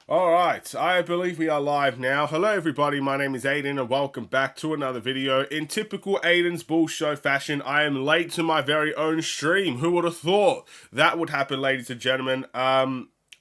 Alright, I believe we are live now. Hello everybody, my name is Aiden and welcome back to another video. In typical Aiden's Bull Show fashion, I am late to my very own stream. Who would have thought that would happen, ladies and gentlemen?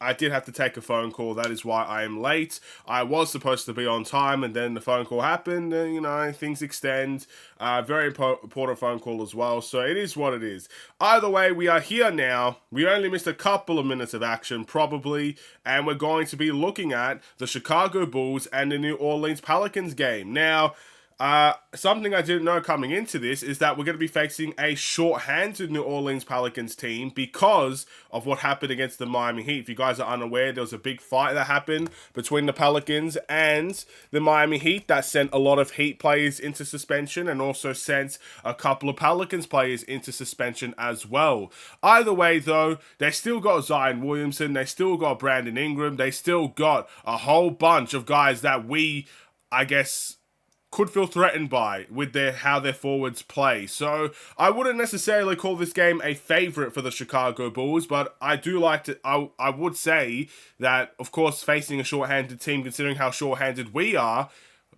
I did have to take a phone call, that is why I am late. I was supposed to be on time and then the phone call happened and, things extend. Very important phone call as well, so it is what it is. Either way, we are here now. We only missed a couple of minutes of action, probably, and we're going to be looking at the Chicago Bulls and the New Orleans Pelicans game. Now, something I didn't know coming into this is that we're going to be facing a short-handed New Orleans Pelicans team because of what happened against the Miami Heat. If you guys are unaware, there was a big fight that happened between the Pelicans and the Miami Heat that sent a lot of Heat players into suspension and also sent a couple of Pelicans players into suspension as well. Either way, though, they still got Zion Williamson, they still got Brandon Ingram, they still got a whole bunch of guys that we, I guess, could feel threatened by with how their forwards play. So I wouldn't necessarily call this game a favorite for the Chicago Bulls, but I do like to. I would say that, of course, facing a short-handed team, considering how short-handed we are,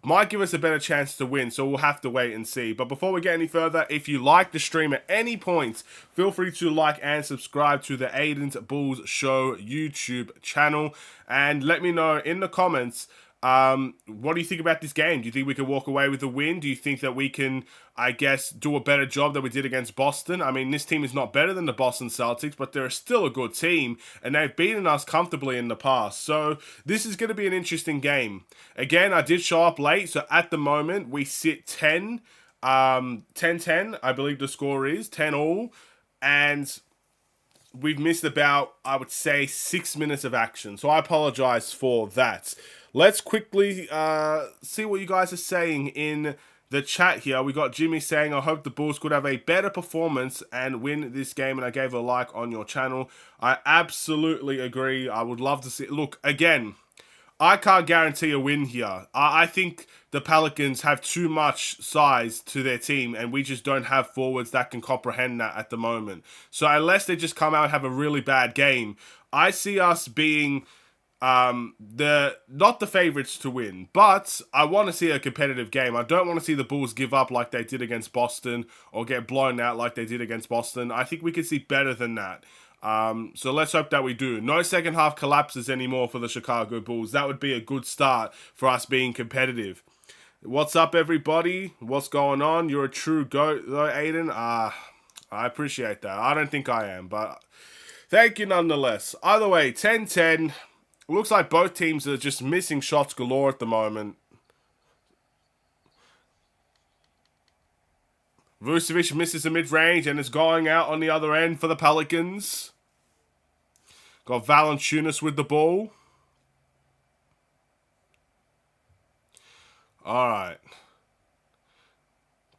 might give us a better chance to win, so we'll have to wait and see. But before we get any further, if you like the stream at any point, feel free to like and subscribe to the Aiden's Bulls Show YouTube channel, and let me know in the comments, what do you think about this game? Do you think we can walk away with a win? Do you think that we can, I guess, do a better job than we did against Boston? I mean, this team is not better than the Boston Celtics, but they're still a good team, and they've beaten us comfortably in the past. So this is going to be an interesting game. Again, I did show up late, so at the moment, we sit 10, 10-10, I believe the score is, 10 all, and we've missed about, I would say, 6 minutes of action. So I apologize for that. Let's quickly see what you guys are saying in the chat here. We got Jimmy saying, I hope the Bulls could have a better performance and win this game. And I gave a like on your channel. I absolutely agree. I would love to see. Look, again, I can't guarantee a win here. I think the Pelicans have too much size to their team, and we just don't have forwards that can comprehend that at the moment. So unless they just come out and have a really bad game, I see us being not the favorites to win, but I want to see a competitive game. I don't want to see the Bulls give up like they did against Boston or get blown out like they did against Boston. I think we can see better than that. So let's hope that we do. No second half collapses anymore for the Chicago Bulls. That would be a good start for us being competitive. What's up, everybody? What's going on? You're a true GOAT, though, Aiden. I appreciate that. I don't think I am, but thank you nonetheless. Either way, 10-10. Looks like both teams are just missing shots galore at the moment. Vucevic misses a mid-range and is going out on the other end for the Pelicans. Got Valanciunas with the ball. Alright.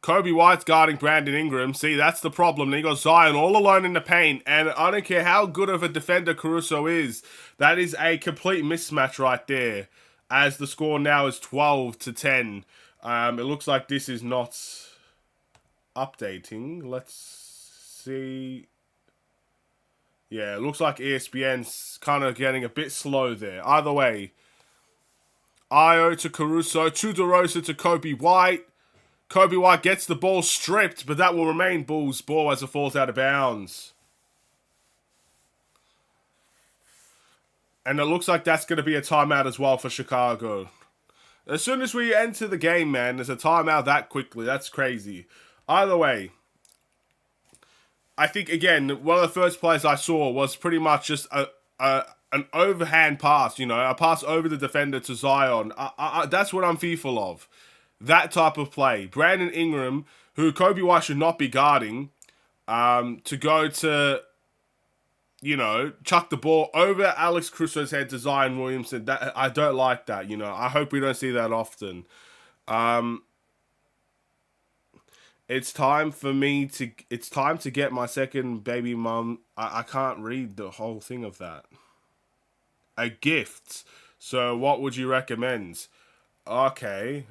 Kobe White's guarding Brandon Ingram. See, that's the problem. Then you got Zion all alone in the paint. And I don't care how good of a defender Caruso is. That is a complete mismatch right there. As the score now is 12-10. It looks like this is not updating. Let's see. Yeah, it looks like ESPN's kind of getting a bit slow there. Either way. Io to Caruso. To DeRosa to Kobe White. Kobe White gets the ball stripped, but that will remain Bulls' ball as it falls out of bounds. And it looks like that's going to be a timeout as well for Chicago. As soon as we enter the game, man, there's a timeout that quickly. That's crazy. Either way, I think, again, one of the first plays I saw was pretty much just an overhand pass, a pass over the defender to Zion. That's what I'm fearful of. That type of play. Brandon Ingram, who Kobe White should not be guarding, to go to, chuck the ball over Alex Caruso's head to Zion Williamson. I don't like that, I hope we don't see that often. It's time to get my second baby mum. I can't read the whole thing of that. A gift. So what would you recommend? Okay.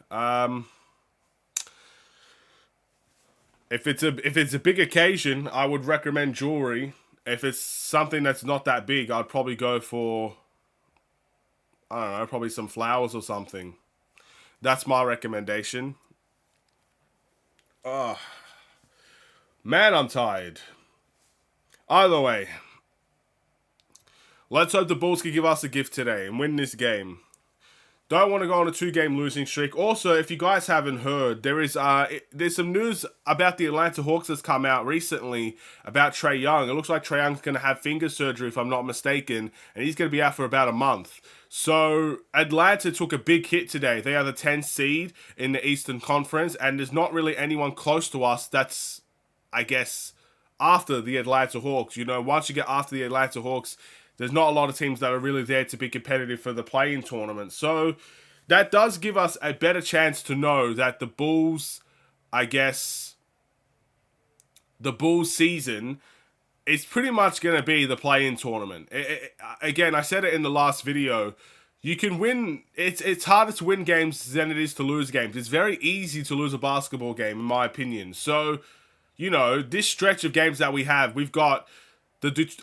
If it's a big occasion, I would recommend jewelry. If it's something that's not that big, I'd probably go for I don't know, probably some flowers or something. That's my recommendation. Oh, man, I'm tired. Either way, let's hope the Bulls can give us a gift today and win this game. Don't want to go on a 2-game losing streak. Also, if you guys haven't heard, there's some news about the Atlanta Hawks that's come out recently about Trae Young. It looks like Trae Young's going to have finger surgery, if I'm not mistaken, and he's going to be out for about a month. So Atlanta took a big hit today. They are the 10th seed in the Eastern Conference, and there's not really anyone close to us that's, I guess, after the Atlanta Hawks. You know, once you get after the Atlanta Hawks, there's not a lot of teams that are really there to be competitive for the play-in tournament. So that does give us a better chance to know that the Bulls, I guess, the Bulls season is pretty much going to be the play-in tournament. Again, I said it in the last video. You can win. It's harder to win games than it is to lose games. It's very easy to lose a basketball game, in my opinion. So, you know, this stretch of games that we have, we've got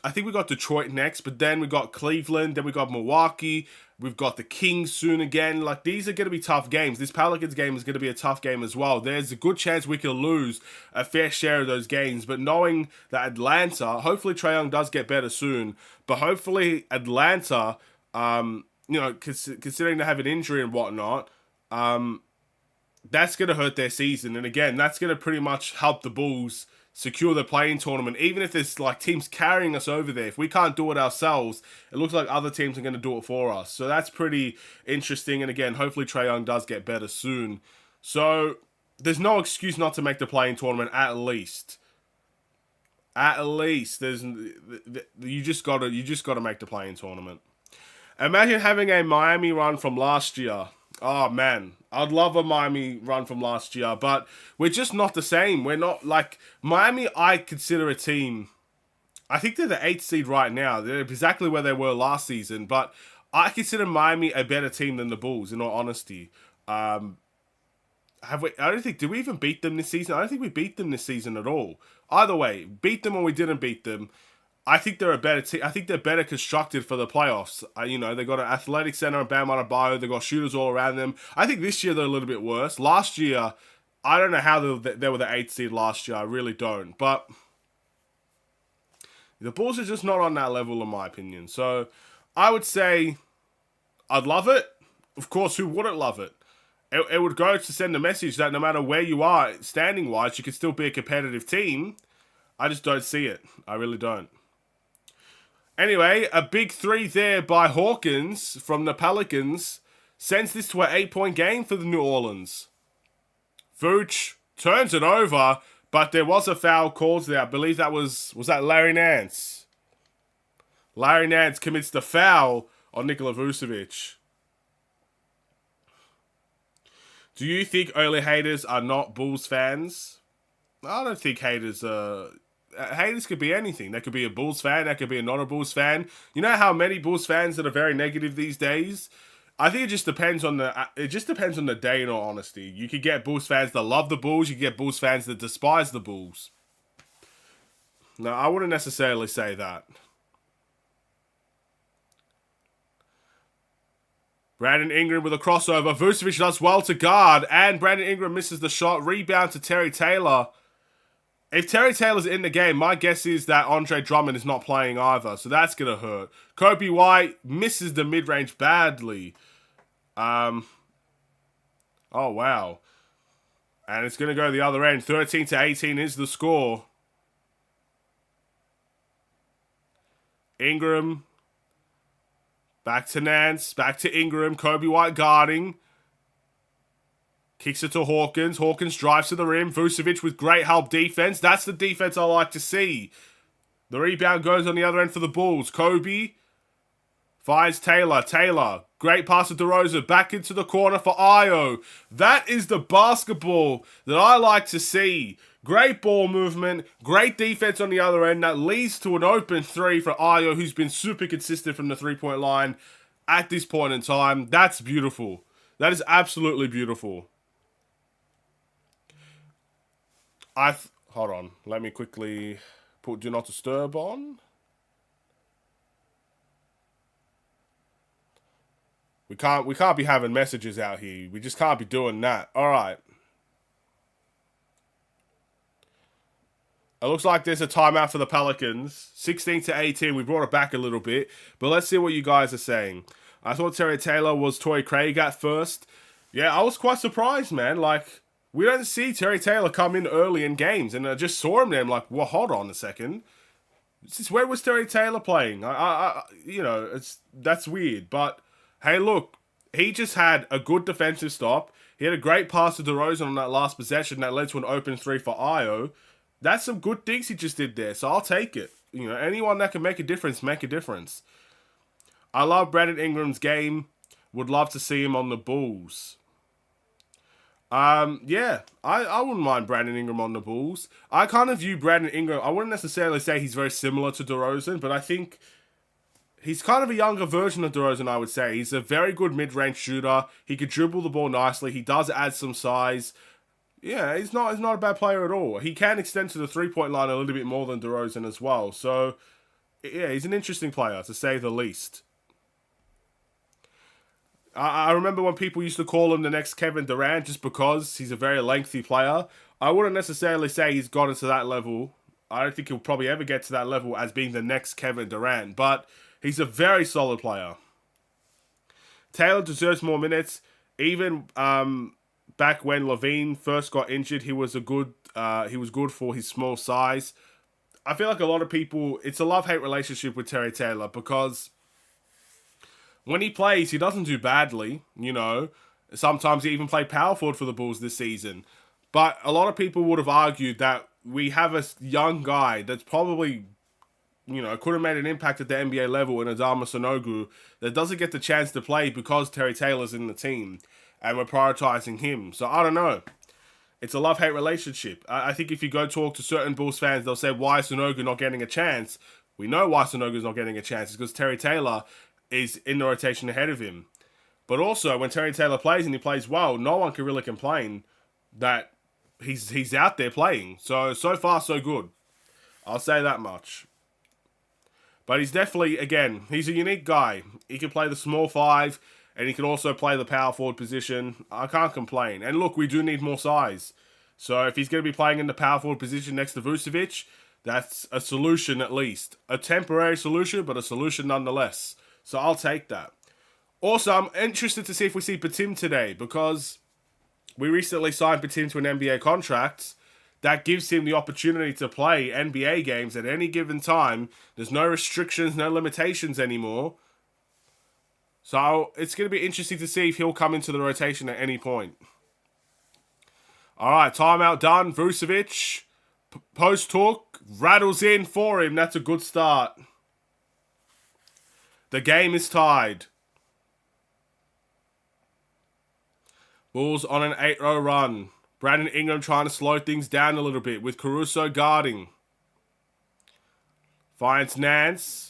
I think we got Detroit next, but then we got Cleveland, then we got Milwaukee, we've got the Kings soon again. Like, these are going to be tough games. This Pelicans game is going to be a tough game as well. There's a good chance we could lose a fair share of those games, but knowing that Atlanta, hopefully Trae Young does get better soon, but hopefully Atlanta, you know, considering they have an injury and whatnot, that's going to hurt their season. And again, that's going to pretty much help the Bulls secure the play-in tournament. Even if there's like teams carrying us over there, if we can't do it ourselves, it looks like other teams are going to do it for us. So that's pretty interesting. And again, hopefully Trae Young does get better soon. So there's no excuse not to make the play-in tournament. At least there's you just gotta make the play-in tournament. Imagine having a Miami run from last year. Oh, man. I'd love a Miami run from last year, but we're just not the same. We're not, like, Miami, I consider a team. I think they're the 8th seed right now. They're exactly where they were last season, but I consider Miami a better team than the Bulls, in all honesty. I don't think, did we even beat them this season? I don't think we beat them this season at all. Either way, beat them or we didn't beat them, I think they're a better team. I think they're better constructed for the playoffs. You know, they got an athletic center in Bam Adebayo. They got shooters all around them. I think this year they're a little bit worse. Last year, I don't know how they were the 8th seed last year. I really don't. But the Bulls are just not on that level, in my opinion. So I would say I'd love it. Of course, who wouldn't love it? It would go to send a message that no matter where you are, standing-wise, you can still be a competitive team. I just don't see it. I really don't. Anyway, a big 3 there by Hawkins from the Pelicans sends this to an 8-point game for the New Orleans. Vooch turns it over, but there was a foul called there. I believe that was that Larry Nance. Larry Nance commits the foul on Nikola Vucevic. Do you think early haters are not Bulls fans? I don't think haters are... Haters could be anything. They could be a Bulls fan. They could be a not a Bulls fan. You know how many Bulls fans that are very negative these days? I think it just depends on the day, in all honesty. You could get Bulls fans that love the Bulls. You could get Bulls fans that despise the Bulls. No, I wouldn't necessarily say that. Brandon Ingram with a crossover. Vucevic does well to guard, and Brandon Ingram misses the shot. Rebound to Terry Taylor. If Terry Taylor's in the game, my guess is that Andre Drummond is not playing either, so that's going to hurt. Kobe White misses the mid-range badly. Oh, wow. And it's going to go the other end. 13-18 is the score. Ingram. Back to Nance. Back to Ingram. Kobe White guarding. Kicks it to Hawkins. Hawkins drives to the rim. Vucevic with great help defense. That's the defense I like to see. The rebound goes on the other end for the Bulls. Kobe finds Taylor. Taylor, great pass to DeRozan. Back into the corner for Ayo. That is the basketball that I like to see. Great ball movement. Great defense on the other end. That leads to an open 3 for Ayo, who's been super consistent from the 3-point line at this point in time. That's beautiful. That is absolutely beautiful. Hold on. Let me quickly put Do Not Disturb on. We can't be having messages out here. We just can't be doing that. All right. It looks like there's a timeout for the Pelicans. 16 to 18. We brought it back a little bit. But let's see what you guys are saying. I thought Terry Taylor was Torrey Craig at first. Yeah, I was quite surprised, man. Like, we don't see Terry Taylor come in early in games. And I just saw him there. I'm like, well, hold on a second. Where was Terry Taylor playing? That's weird. But, hey, look. He just had a good defensive stop. He had a great pass to DeRozan on that last possession that led to an open three for Io. That's some good things he just did there, so I'll take it. Anyone that can make a difference, make a difference. I love Brandon Ingram's game. Would love to see him on the Bulls. Yeah, I wouldn't mind Brandon Ingram on the Bulls. I kind of view Brandon Ingram, I wouldn't necessarily say he's very similar to DeRozan, but I think he's kind of a younger version of DeRozan, I would say. He's a very good mid-range shooter. He can dribble the ball nicely. He does add some size. Yeah, he's not a bad player at all. He can extend to the three-point line a little bit more than DeRozan as well. So, yeah, he's an interesting player, to say the least. I remember when people used to call him the next Kevin Durant just because he's a very lengthy player. I wouldn't necessarily say he's gotten to that level. I don't think he'll probably ever get to that level as being the next Kevin Durant. But he's a very solid player. Taylor deserves more minutes. Even back when Levine first got injured, he was good for his small size. I feel like a lot of people, it's a love-hate relationship with Terry Taylor because when he plays, he doesn't do badly, Sometimes he even played power forward for the Bulls this season. But a lot of people would have argued that we have a young guy that's probably, could have made an impact at the NBA level in Adama Sanogo that doesn't get the chance to play because Terry Taylor's in the team. And we're prioritizing him. So, I don't know. It's a love-hate relationship. I think if you go talk to certain Bulls fans, they'll say, why is Sanogo not getting a chance? We know why Sanogo's not getting a chance. It's because Terry Taylor is in the rotation ahead of him. But also, when Terry Taylor plays and he plays well, no one can really complain that he's out there playing. So far, so good. I'll say that much. But he's definitely, again, he's a unique guy. He can play the small five. And he can also play the power forward position. I can't complain. And look, we do need more size. So if he's going to be playing in the power forward position next to Vucevic, that's a solution at least. A temporary solution, but a solution nonetheless. So I'll take that. Also, I'm interested to see if we see Batum today, because we recently signed Batum to an NBA contract. That gives him the opportunity to play NBA games at any given time. There's no restrictions, no limitations anymore. So, it's going to be interesting to see if he'll come into the rotation at any point. Alright, timeout done. Vucevic, post hook, rattles in for him. That's a good start. The game is tied. Bulls on an 8-0 run. Brandon Ingram trying to slow things down a little bit with Caruso guarding. Finds Nance.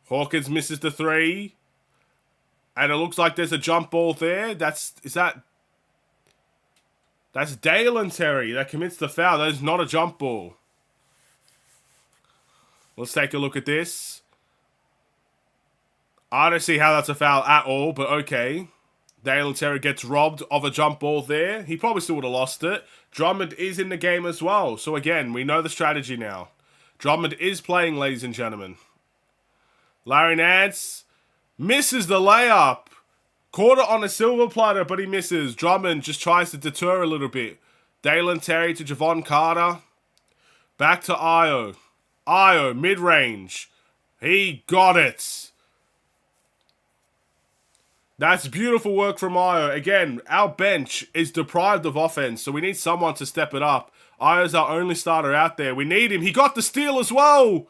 Hawkins misses the three. And it looks like there's a jump ball there. That's Dalen Terry that commits the foul. That is not a jump ball. Let's take a look at this. I don't see how that's a foul at all, but okay. Dalen Terry gets robbed of a jump ball there. He probably still would have lost it. Drummond is in the game as well. So again, we know the strategy now. Drummond is playing, ladies and gentlemen. Larry Nance misses the layup. Caught it on a silver platter, but he misses. Drummond just tries to deter a little bit. Dalen Terry to Javon Carter. Back to Io. Io, mid-range. He got it. That's beautiful work from Io. Again, our bench is deprived of offense, so we need someone to step it up. Io's our only starter out there. We need him. He got the steal as well.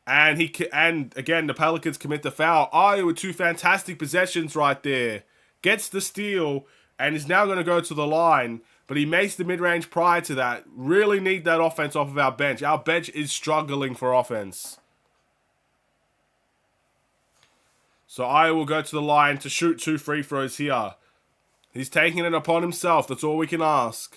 And again, the Pelicans commit the foul. Io with two fantastic possessions right there. Gets the steal and is now going to go to the line. But he makes the mid-range prior to that. Really need that offense off of our bench. Our bench is struggling for offense. So Io will go to the line to shoot 2 free throws here. He's taking it upon himself. That's all we can ask.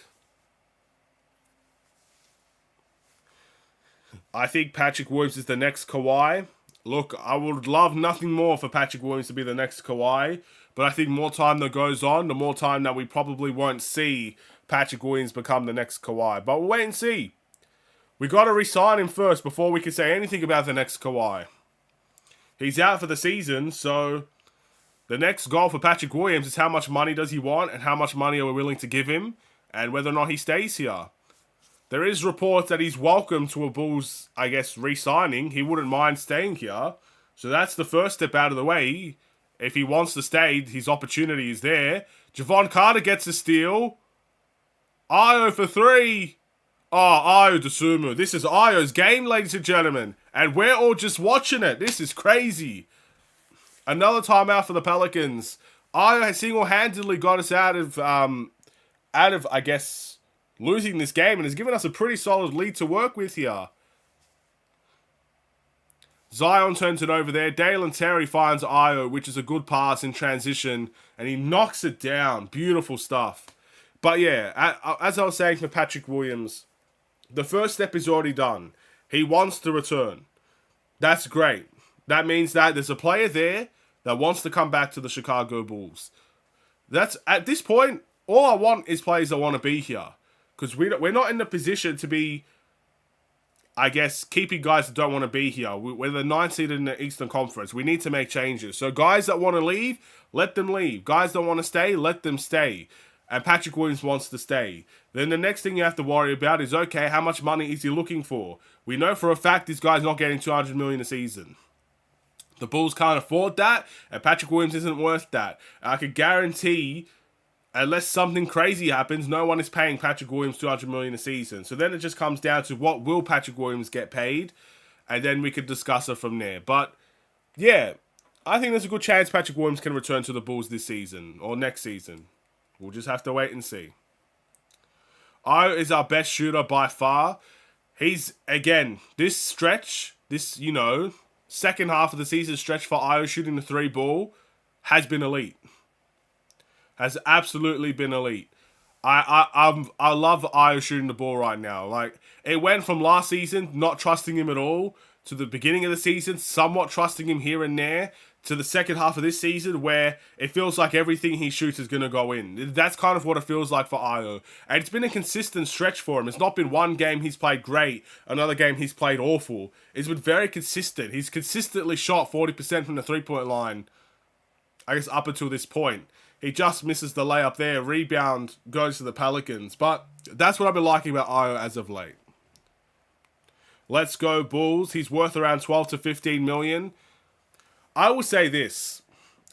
I think Patrick Williams is the next Kawhi. Look, I would love nothing more for Patrick Williams to be the next Kawhi, but I think more time that goes on, the more time that we probably won't see Patrick Williams become the next Kawhi. But we'll wait and see. We got to re-sign him first before we can say anything about the next Kawhi. He's out for the season, so the next goal for Patrick Williams is how much money does he want and how much money are we willing to give him and whether or not he stays here. There is reports that he's welcome to a Bulls, I guess, re-signing. He wouldn't mind staying here. So that's the first step out of the way. If he wants to stay, his opportunity is there. Javon Carter gets a steal. Io for 3. Oh, Io Dosunmu. This is Io's game, ladies and gentlemen. And we're all just watching it. This is crazy. Another timeout for the Pelicans. Io has single-handedly got us out of I guess, losing this game and has given us a pretty solid lead to work with here. Zion turns it over there. Dalen Terry finds Io, which is a good pass in transition, and he knocks it down. Beautiful stuff. But yeah, as I was saying for Patrick Williams, the first step is already done. He wants to return. That's great. That means that there's a player there that wants to come back to the Chicago Bulls. That's, at this point, all I want is players that want to be here. Because we're not in the position to be, I guess, keeping guys that don't want to be here. We're the 9th seed in the Eastern Conference. We need to make changes. So guys that want to leave, let them leave. Guys that want to stay, let them stay. And Patrick Williams wants to stay. Then the next thing you have to worry about is, okay, how much money is he looking for? We know for a fact this guy's not getting $200 million a season. The Bulls can't afford that, and Patrick Williams isn't worth that. I can guarantee, unless something crazy happens, no one is paying Patrick Williams $200 million a season. So then it just comes down to what will Patrick Williams get paid, and then we could discuss it from there. But yeah, I think there's a good chance Patrick Williams can return to the Bulls this season or next season. We'll just have to wait and see. Io is our best shooter by far. He's, again, this stretch, second half of the season stretch for Io shooting the 3 ball has been elite. Has absolutely been elite. I love Io shooting the ball right now. Like, it went from last season not trusting him at all to the beginning of the season somewhat trusting him here and there to the second half of this season where it feels like everything he shoots is going to go in. That's kind of what it feels like for Io. And it's been a consistent stretch for him. It's not been one game he's played great, another game he's played awful. It's been very consistent. He's consistently shot 40% from the three-point line, I guess up until this point. He just misses the layup there. Rebound goes to the Pelicans. But that's what I've been liking about Io as of late. Let's go Bulls. He's worth around 12 to 15 million. I will say this.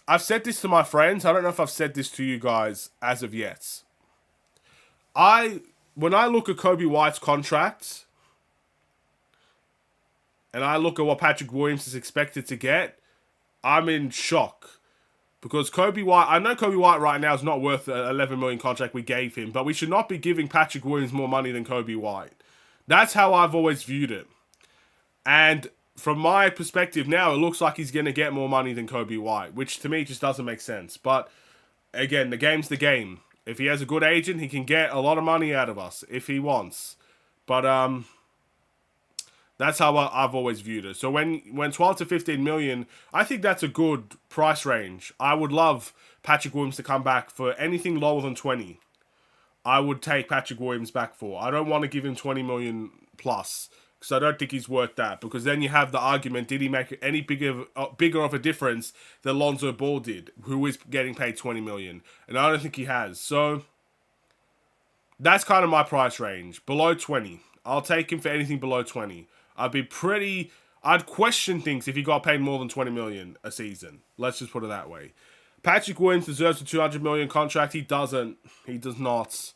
I've said this to my friends. I don't know if I've said this to you guys as of yet. When I look at Kobe White's contract, and I look at what Patrick Williams is expected to get, I'm in shock. Because Kobe White, I know Kobe White right now is not worth the 11 million contract we gave him, but we should not be giving Patrick Williams more money than Kobe White. That's how I've always viewed it. And from my perspective now, it looks like he's going to get more money than Kobe White, which to me just doesn't make sense. But again, the game's the game. If he has a good agent, he can get a lot of money out of us if he wants. But that's how I've always viewed it. So when 12 to 15 million, I think that's a good price range. I would love Patrick Williams to come back for anything lower than 20. I would take Patrick Williams back for. I don't want to give him 20 million plus. Because I don't think he's worth that. Because then you have the argument, did he make any bigger of a difference than Lonzo Ball did, who is getting paid 20 million? And I don't think he has. So that's kind of my price range. Below 20. I'll take him for anything below 20. I'd question things if he got paid more than 20 million a season. Let's just put it that way. Patrick Williams deserves a 200 million contract. He doesn't. He does not.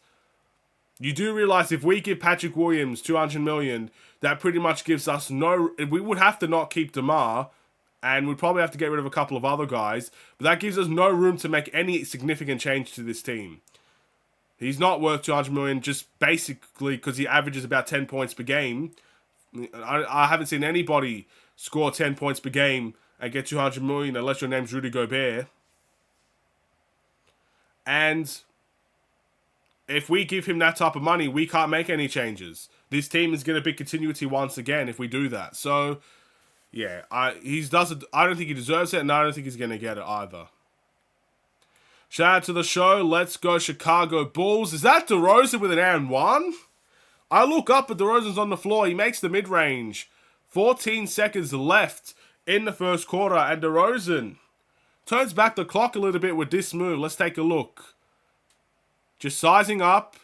You do realize if we give Patrick Williams 200 million, that pretty much gives us we would have to not keep DeMar, and we'd probably have to get rid of a couple of other guys, but that gives us no room to make any significant change to this team. He's not worth 200 million just basically because he averages about 10 points per game. I haven't seen anybody score 10 points per game and get 200 million unless your name's Rudy Gobert. And if we give him that type of money, we can't make any changes. This team is going to be continuity once again if we do that. So Yeah, I don't think he deserves it, and I don't think he's going to get it either. Shout out to the show. Let's go Chicago Bulls. Is that DeRozan with an and one? I look up, but DeRozan's on the floor. He makes the mid-range. 14 seconds left in the first quarter, and DeRozan turns back the clock a little bit with this move. Let's take a look. Just sizing up.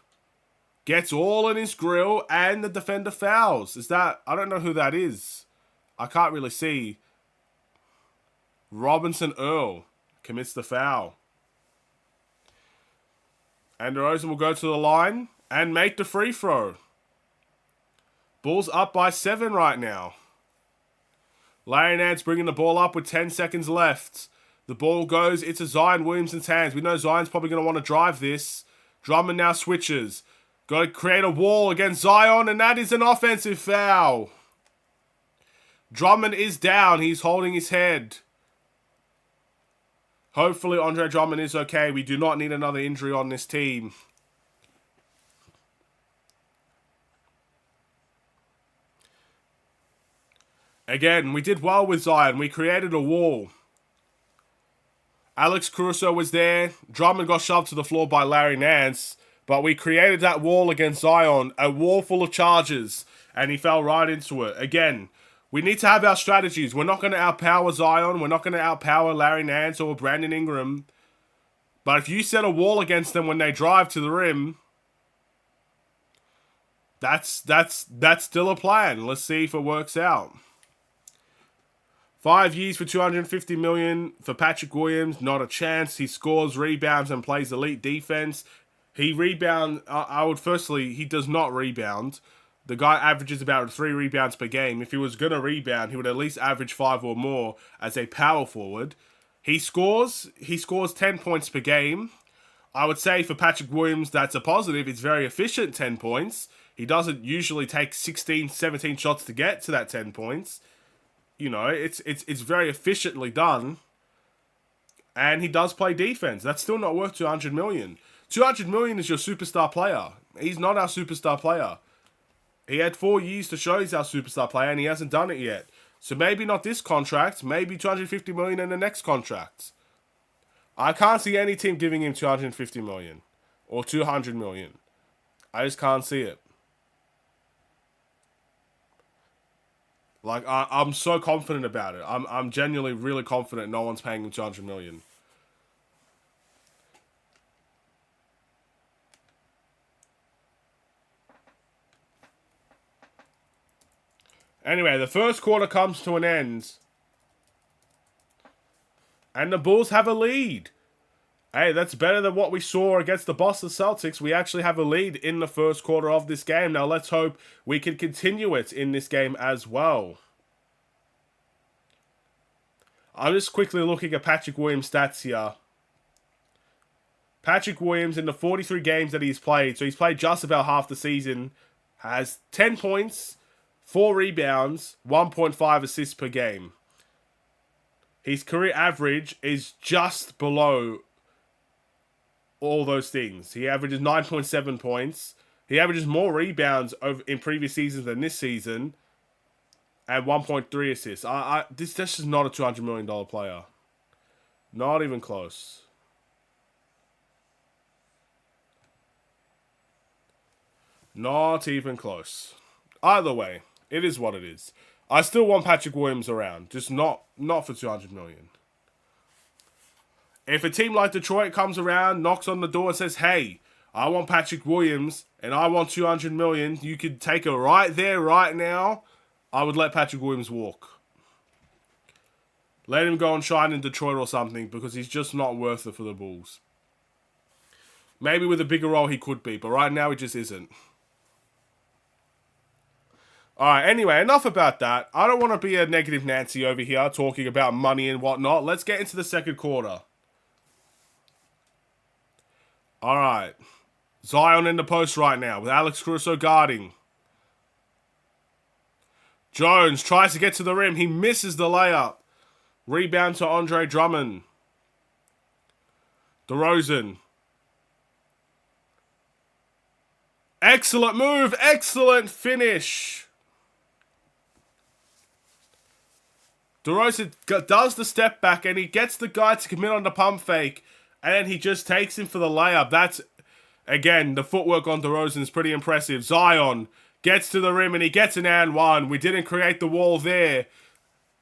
Gets all in his grill, and the defender fouls. Is that... I don't know who that is. I can't really see. Robinson Earl commits the foul. And DeRozan will go to the line and make the free throw. Bulls up by 7 right now. Larry Nance bringing the ball up with 10 seconds left. The ball goes into Zion Williamson's hands. We know Zion's probably going to want to drive this. Drummond now switches. Got to create a wall against Zion, and that is an offensive foul. Drummond is down. He's holding his head. Hopefully Andre Drummond is okay. We do not need another injury on this team. Again, we did well with Zion. We created a wall. Alex Caruso was there. Drummond got shoved to the floor by Larry Nance. But we created that wall against Zion. A wall full of charges. And he fell right into it. Again, we need to have our strategies. We're not going to outpower Zion. We're not going to outpower Larry Nance or Brandon Ingram. But if you set a wall against them when they drive to the rim, that's still a plan. Let's see if it works out. 5 years for $250 million for Patrick Williams. Not a chance. He scores, rebounds, and plays elite defense. He he does not rebound. The guy averages about 3 rebounds per game. If he was going to rebound, he would at least average 5 or more as a power forward. He scores 10 points per game. I would say for Patrick Williams, that's a positive. It's very efficient 10 points. He doesn't usually take 16, 17 shots to get to that 10 points. You know, it's very efficiently done. And he does play defense. That's still not worth $200 million. $200 million is your superstar player. He's not our superstar player. He had 4 years to show he's our superstar player, and he hasn't done it yet. So maybe not this contract, maybe $250 million in the next contract. I can't see any team giving him $250 million or $200 million. I just can't see it. Like, I'm so confident about it. I'm genuinely really confident no one's paying him $200 million. Anyway, the first quarter comes to an end. And the Bulls have a lead. Hey, that's better than what we saw against the Boston Celtics. We actually have a lead in the first quarter of this game. Now, let's hope we can continue it in this game as well. I'm just quickly looking at Patrick Williams' stats here. Patrick Williams, in the 43 games that he's played, so he's played just about half the season, has 10 points, 4 rebounds, 1.5 assists per game. His career average is just below all those things. He averages 9.7 points. He averages more rebounds in previous seasons than this season. And 1.3 assists. This is not a $200 million player. Not even close. Not even close. Either way, it is what it is. I still want Patrick Williams around. Just not for $200 million. If a team like Detroit comes around, knocks on the door and says, hey, I want Patrick Williams and I want $200 million, you could take it right there, right now, I would let Patrick Williams walk. Let him go and shine in Detroit or something because he's just not worth it for the Bulls. Maybe with a bigger role he could be, but right now he just isn't. Alright, anyway, enough about that. I don't want to be a negative Nancy over here talking about money and whatnot. Let's get into the second quarter. Alright. Zion in the post right now with Alex Caruso guarding. Jones tries to get to the rim. He misses the layup. Rebound to Andre Drummond. DeRozan. Excellent move. Excellent finish. DeRozan does the step back and he gets the guy to commit on the pump fake. And then he just takes him for the layup. That's, again, the footwork on DeRozan is pretty impressive. Zion gets to the rim and he gets an and one. We didn't create the wall there.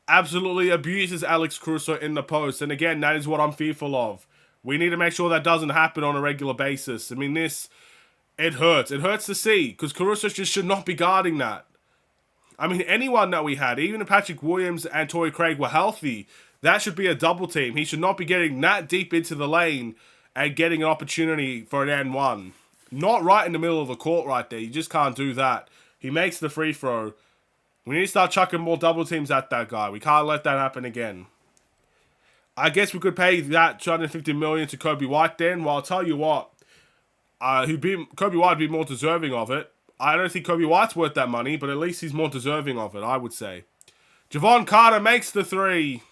Absolutely abuses Alex Caruso in the post. And again, that is what I'm fearful of. We need to make sure that doesn't happen on a regular basis. I mean, it hurts. It hurts to see because Caruso just should not be guarding that. I mean, anyone that we had, even if Patrick Williams and Torrey Craig were healthy, that should be a double team. He should not be getting that deep into the lane and getting an opportunity for an and one. Not right in the middle of the court right there. You just can't do that. He makes the free throw. We need to start chucking more double teams at that guy. We can't let that happen again. I guess we could pay that $250 million to Kobe White then. Well, I'll tell you what. Kobe White would be more deserving of it. I don't think Kobe White's worth that money, but at least he's more deserving of it, I would say. Javon Carter makes the three.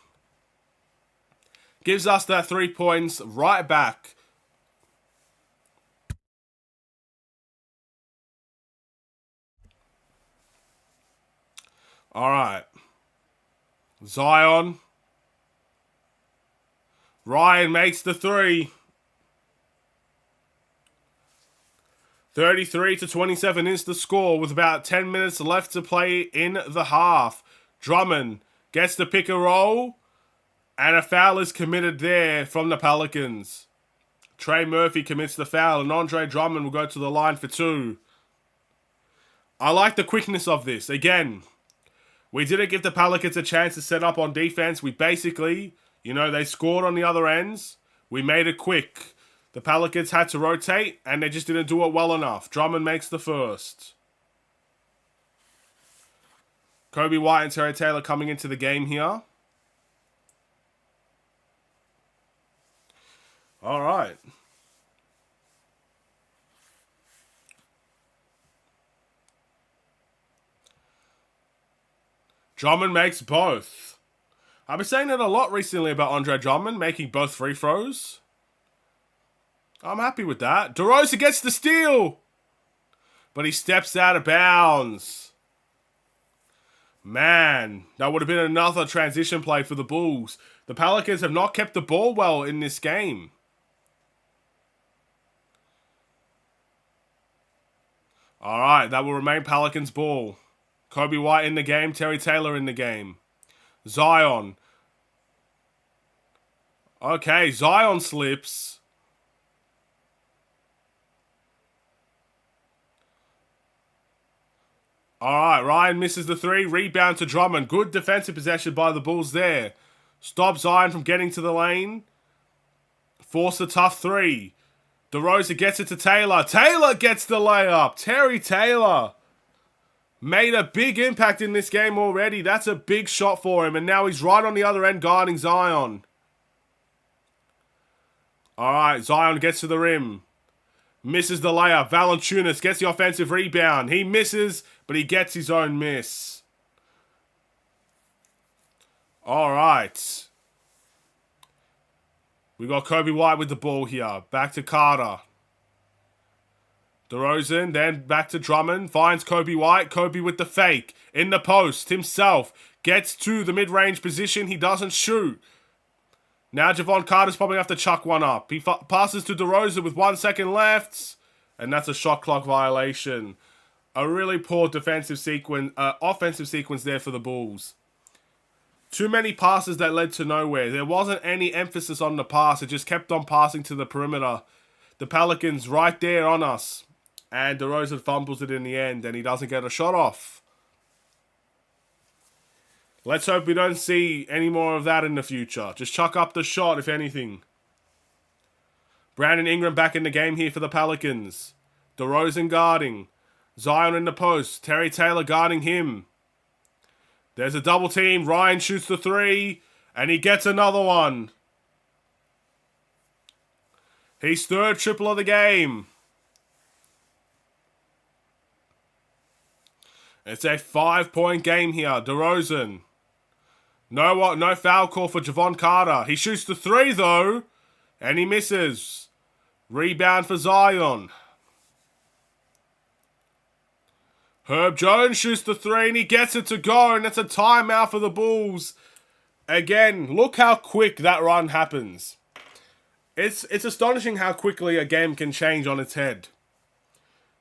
Gives us that 3 points right back. All right. Zion. Ryan makes the three. 33-27 is the score with about 10 minutes left to play in the half. Drummond gets the pick and roll. And a foul is committed there from the Pelicans. Trey Murphy commits the foul and Andre Drummond will go to the line for two. I like the quickness of this. Again, we didn't give the Pelicans a chance to set up on defense. We basically, they scored on the other ends. We made it quick. The Pelicans had to rotate, and they just didn't do it well enough. Drummond makes the first. Kobe White and Terry Taylor coming into the game here. All right. Drummond makes both. I've been saying it a lot recently about Andre Drummond making both free throws. I'm happy with that. DeRozan gets the steal. But he steps out of bounds. Man, that would have been another transition play for the Bulls. The Pelicans have not kept the ball well in this game. Alright, that will remain Pelicans ball. Kobe White in the game, Terry Taylor in the game. Zion. Okay, Zion slips. Alright, Ryan misses the three. Rebound to Drummond. Good defensive possession by the Bulls there. Stop Zion from getting to the lane. Force a tough three. DeRozan gets it to Taylor. Taylor gets the layup. Terry Taylor made a big impact in this game already. That's a big shot for him. And now he's right on the other end guarding Zion. Alright, Zion gets to the rim. Misses the layup. Valanciunas gets the offensive rebound. He misses, but he gets his own miss. Alright. We got Kobe White with the ball here. Back to Carter. DeRozan, then back to Drummond. Finds Kobe White. Kobe with the fake. In the post, himself. Gets to the mid-range position. He doesn't shoot. Now Javon Carter's probably going to have to chuck one up. He passes to DeRozan with 1 second left. And that's a shot clock violation. A really poor offensive sequence there for the Bulls. Too many passes that led to nowhere. There wasn't any emphasis on the pass. It just kept on passing to the perimeter. The Pelicans right there on us. And DeRozan fumbles it in the end. And he doesn't get a shot off. Let's hope we don't see any more of that in the future. Just chuck up the shot, if anything. Brandon Ingram back in the game here for the Pelicans. DeRozan guarding. Zion in the post. Terry Taylor guarding him. There's a double team. Ryan shoots the three. And he gets another one. His third triple of the game. It's a 5-point game here. DeRozan. No foul call for Javon Carter. He shoots the three, though. And he misses. Rebound for Zion. Herb Jones shoots the three and he gets it to go. And that's a timeout for the Bulls. Again, look how quick that run happens. It's astonishing how quickly a game can change on its head.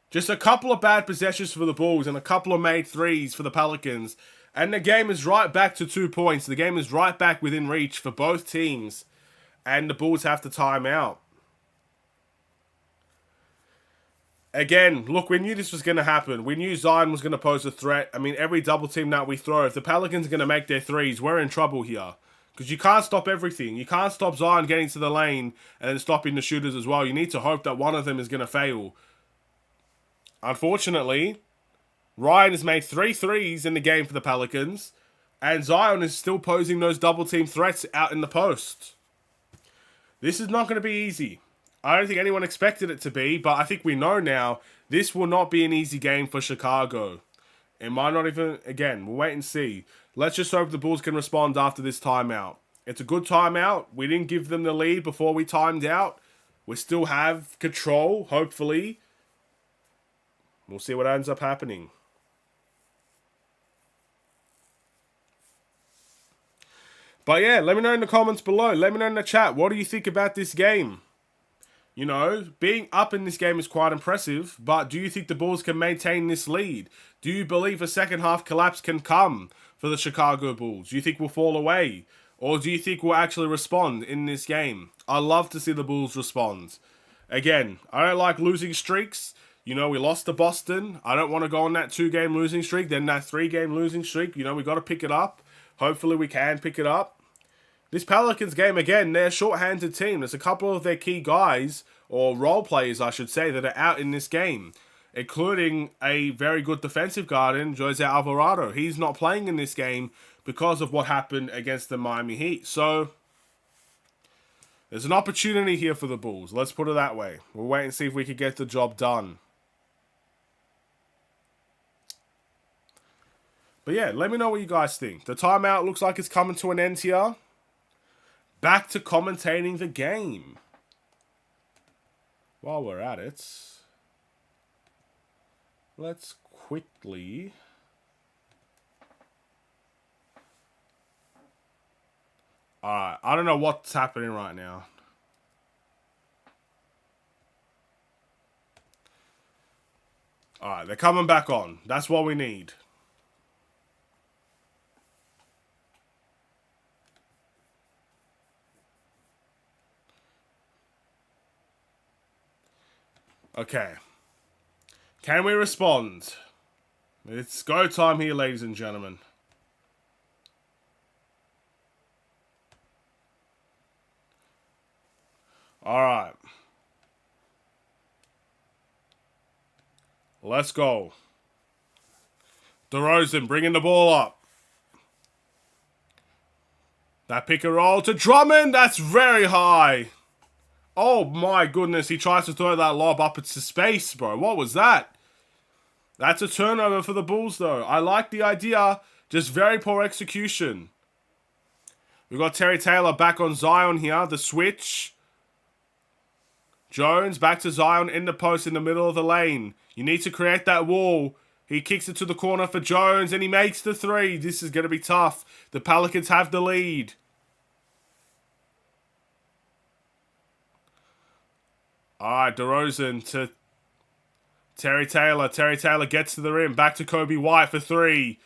Just a couple of bad possessions for the Bulls and a couple of made threes for the Pelicans. And the game is right back to 2 points. The game is right back within reach for both teams. And the Bulls have to time out. Again, look, we knew this was going to happen. We knew Zion was going to pose a threat. I mean, every double team that we throw, if the Pelicans are going to make their threes, we're in trouble here. Because you can't stop everything. You can't stop Zion getting to the lane and then stopping the shooters as well. You need to hope that one of them is going to fail. Unfortunately, Ryan has made 3 threes in the game for the Pelicans. And Zion is still posing those double team threats out in the post. This is not going to be easy. I don't think anyone expected it to be, but I think we know now this will not be an easy game for Chicago. It might not even, again, we'll wait and see. Let's just hope the Bulls can respond after this timeout. It's a good timeout. We didn't give them the lead before we timed out. We still have control, hopefully. We'll see what ends up happening. But yeah, let me know in the comments below. Let me know in the chat. What do you think about this game? You know, being up in this game is quite impressive, but do you think the Bulls can maintain this lead? Do you believe a second half collapse can come for the Chicago Bulls? Do you think we'll fall away? Or do you think we'll actually respond in this game? I love to see the Bulls respond. Again, I don't like losing streaks. You know, we lost to Boston. I don't want to go on that 2-game losing streak, then that 3-game losing streak. You know, we got to pick it up. Hopefully we can pick it up. This Pelicans game, again, they're a short-handed team. There's a couple of their key guys, or role players, I should say, that are out in this game, including a very good defensive guard in Jose Alvarado. He's not playing in this game because of what happened against the Miami Heat. So, there's an opportunity here for the Bulls. Let's put it that way. We'll wait and see if we can get the job done. But yeah, let me know what you guys think. The timeout looks like it's coming to an end here. Back to commentating the game. While we're at it, let's quickly... Alright, I don't know what's happening right now. Alright, they're coming back on. That's what we need. Okay. Can we respond? It's go time here, ladies and gentlemen. Alright. Let's go. DeRozan bringing the ball up. That pick and roll to Drummond. That's very high. Oh my goodness, he tries to throw that lob up into space, bro. What was that? That's a turnover for the Bulls, though. I like the idea, just very poor execution. We've got Terry Taylor back on Zion here, the switch. Jones back to Zion in the post in the middle of the lane. You need to create that wall. He kicks it to the corner for Jones, and he makes the 3. This is going to be tough. The Pelicans have the lead. Alright, DeRozan to Terry Taylor. Terry Taylor gets to the rim. Back to Kobe White for 3.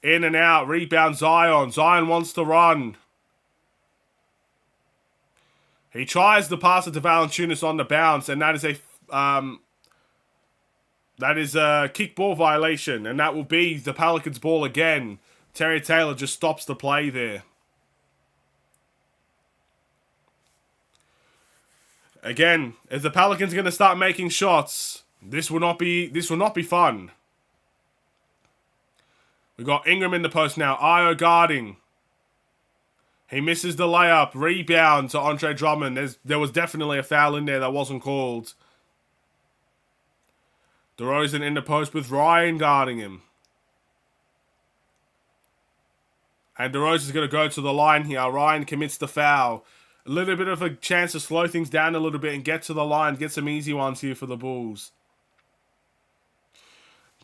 In and out. Rebound Zion. Zion wants to run. He tries to pass it to Valanciunas on the bounce, and that is a kick ball violation, and that will be the Pelicans ball again. Terry Taylor just stops the play there. Again, if the Pelicans are going to start making shots, this will not be fun. We got Ingram in the post now. Io guarding. He misses the layup. Rebound to Andre Drummond. There was definitely a foul in there that wasn't called. DeRozan in the post with Ryan guarding him. And DeRozan's going to go to the line here. Ryan commits the foul. A little bit of a chance to slow things down a little bit and get to the line. Get some easy ones here for the Bulls.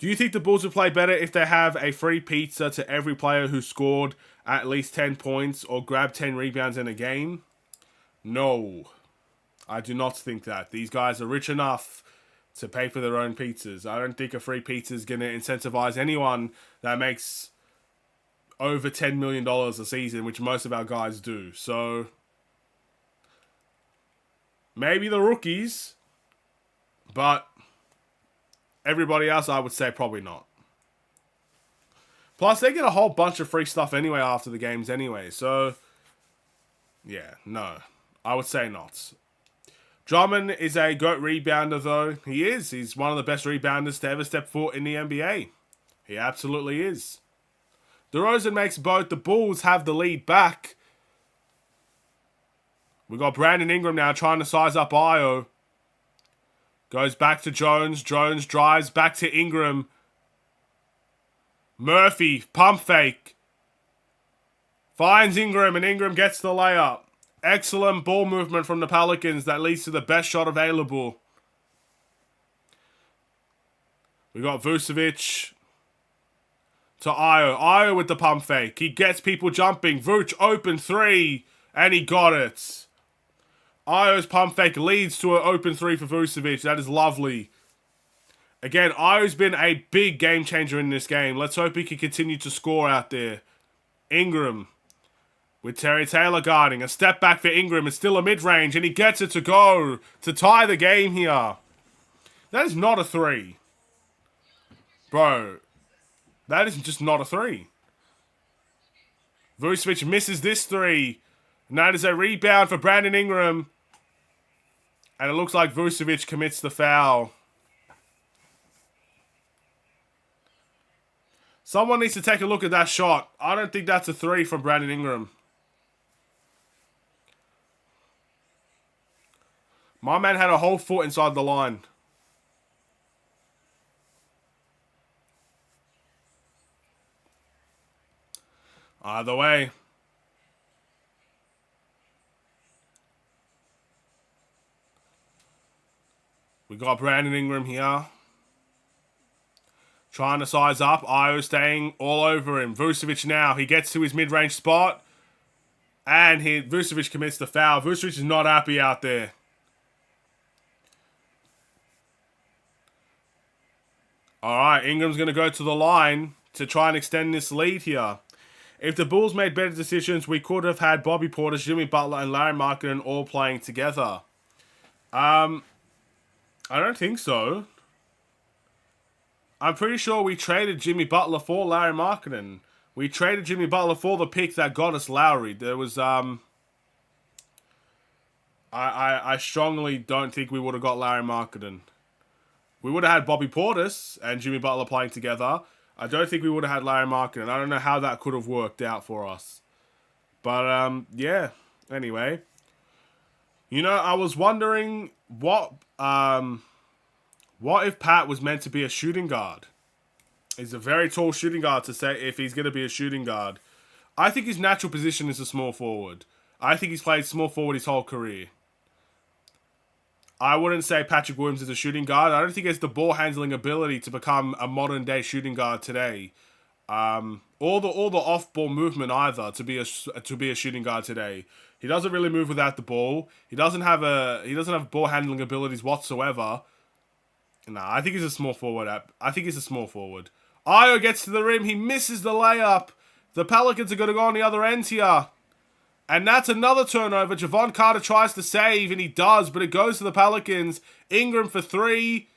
Do you think the Bulls would play better if they have a free pizza to every player who scored at least 10 points or grabbed 10 rebounds in a game? No. I do not think that. These guys are rich enough to pay for their own pizzas. I don't think a free pizza is going to incentivize anyone that makes over $10 million a season, which most of our guys do. So, maybe the rookies, but everybody else, I would say probably not. Plus, they get a whole bunch of free stuff anyway after the games anyway. So, yeah, no. I would say not. Drummond is a GOAT rebounder, though. He is. He's one of the best rebounders to ever step foot in the NBA. He absolutely is. DeRozan makes both. The Bulls have the lead back. We got Brandon Ingram now trying to size up Io. Goes back to Jones. Jones drives back to Ingram. Murphy, pump fake. Finds Ingram, and Ingram gets the layup. Excellent ball movement from the Pelicans that leads to the best shot available. We got Vucevic to Io. Io with the pump fake. He gets people jumping. Vuce open three, and he got it. Io's pump fake leads to an open three for Vucevic. That is lovely. Again, Io's been a big game changer in this game. Let's hope he can continue to score out there. Ingram with Terry Taylor guarding. A step back for Ingram. It's still a mid-range, and he gets it to go to tie the game here. That is not a three. Bro, that is just not a three. Vucevic misses this three. And that is a rebound for Brandon Ingram. And it looks like Vucevic commits the foul. Someone needs to take a look at that shot. I don't think that's a three from Brandon Ingram. My man had a whole foot inside the line. Either way. We got Brandon Ingram here. Trying to size up. Io staying all over him. Vucevic now. He gets to his mid-range spot. And Vucevic commits the foul. Vucevic is not happy out there. Alright, Ingram's going to go to the line to try and extend this lead here. If the Bulls made better decisions, we could have had Bobby Portis, Jimmy Butler, and Larry Markkinen all playing together. I don't think so. I'm pretty sure we traded Jimmy Butler for Larry Markkinen. We traded Jimmy Butler for the pick that got us Lowry. There was, I strongly don't think we would have got Larry Markkinen. We would have had Bobby Portis and Jimmy Butler playing together. I don't think we would have had Larry Markkinen. I don't know how that could have worked out for us. But, yeah. Anyway. You know, I was wondering what if Pat was meant to be a shooting guard? He's a very tall shooting guard to say if he's going to be a shooting guard. I think his natural position is a small forward. I think he's played small forward his whole career. I wouldn't say Patrick Williams is a shooting guard. I don't think he has the ball handling ability to become a modern day shooting guard today. Or the off ball movement either to be a shooting guard today. He doesn't really move without the ball. He doesn't have ball handling abilities whatsoever. Nah, I think he's a small forward. Io gets to the rim. He misses the layup. The Pelicans are going to go on the other end here. And that's another turnover. Javon Carter tries to save, and he does, but it goes to the Pelicans. Ingram for three.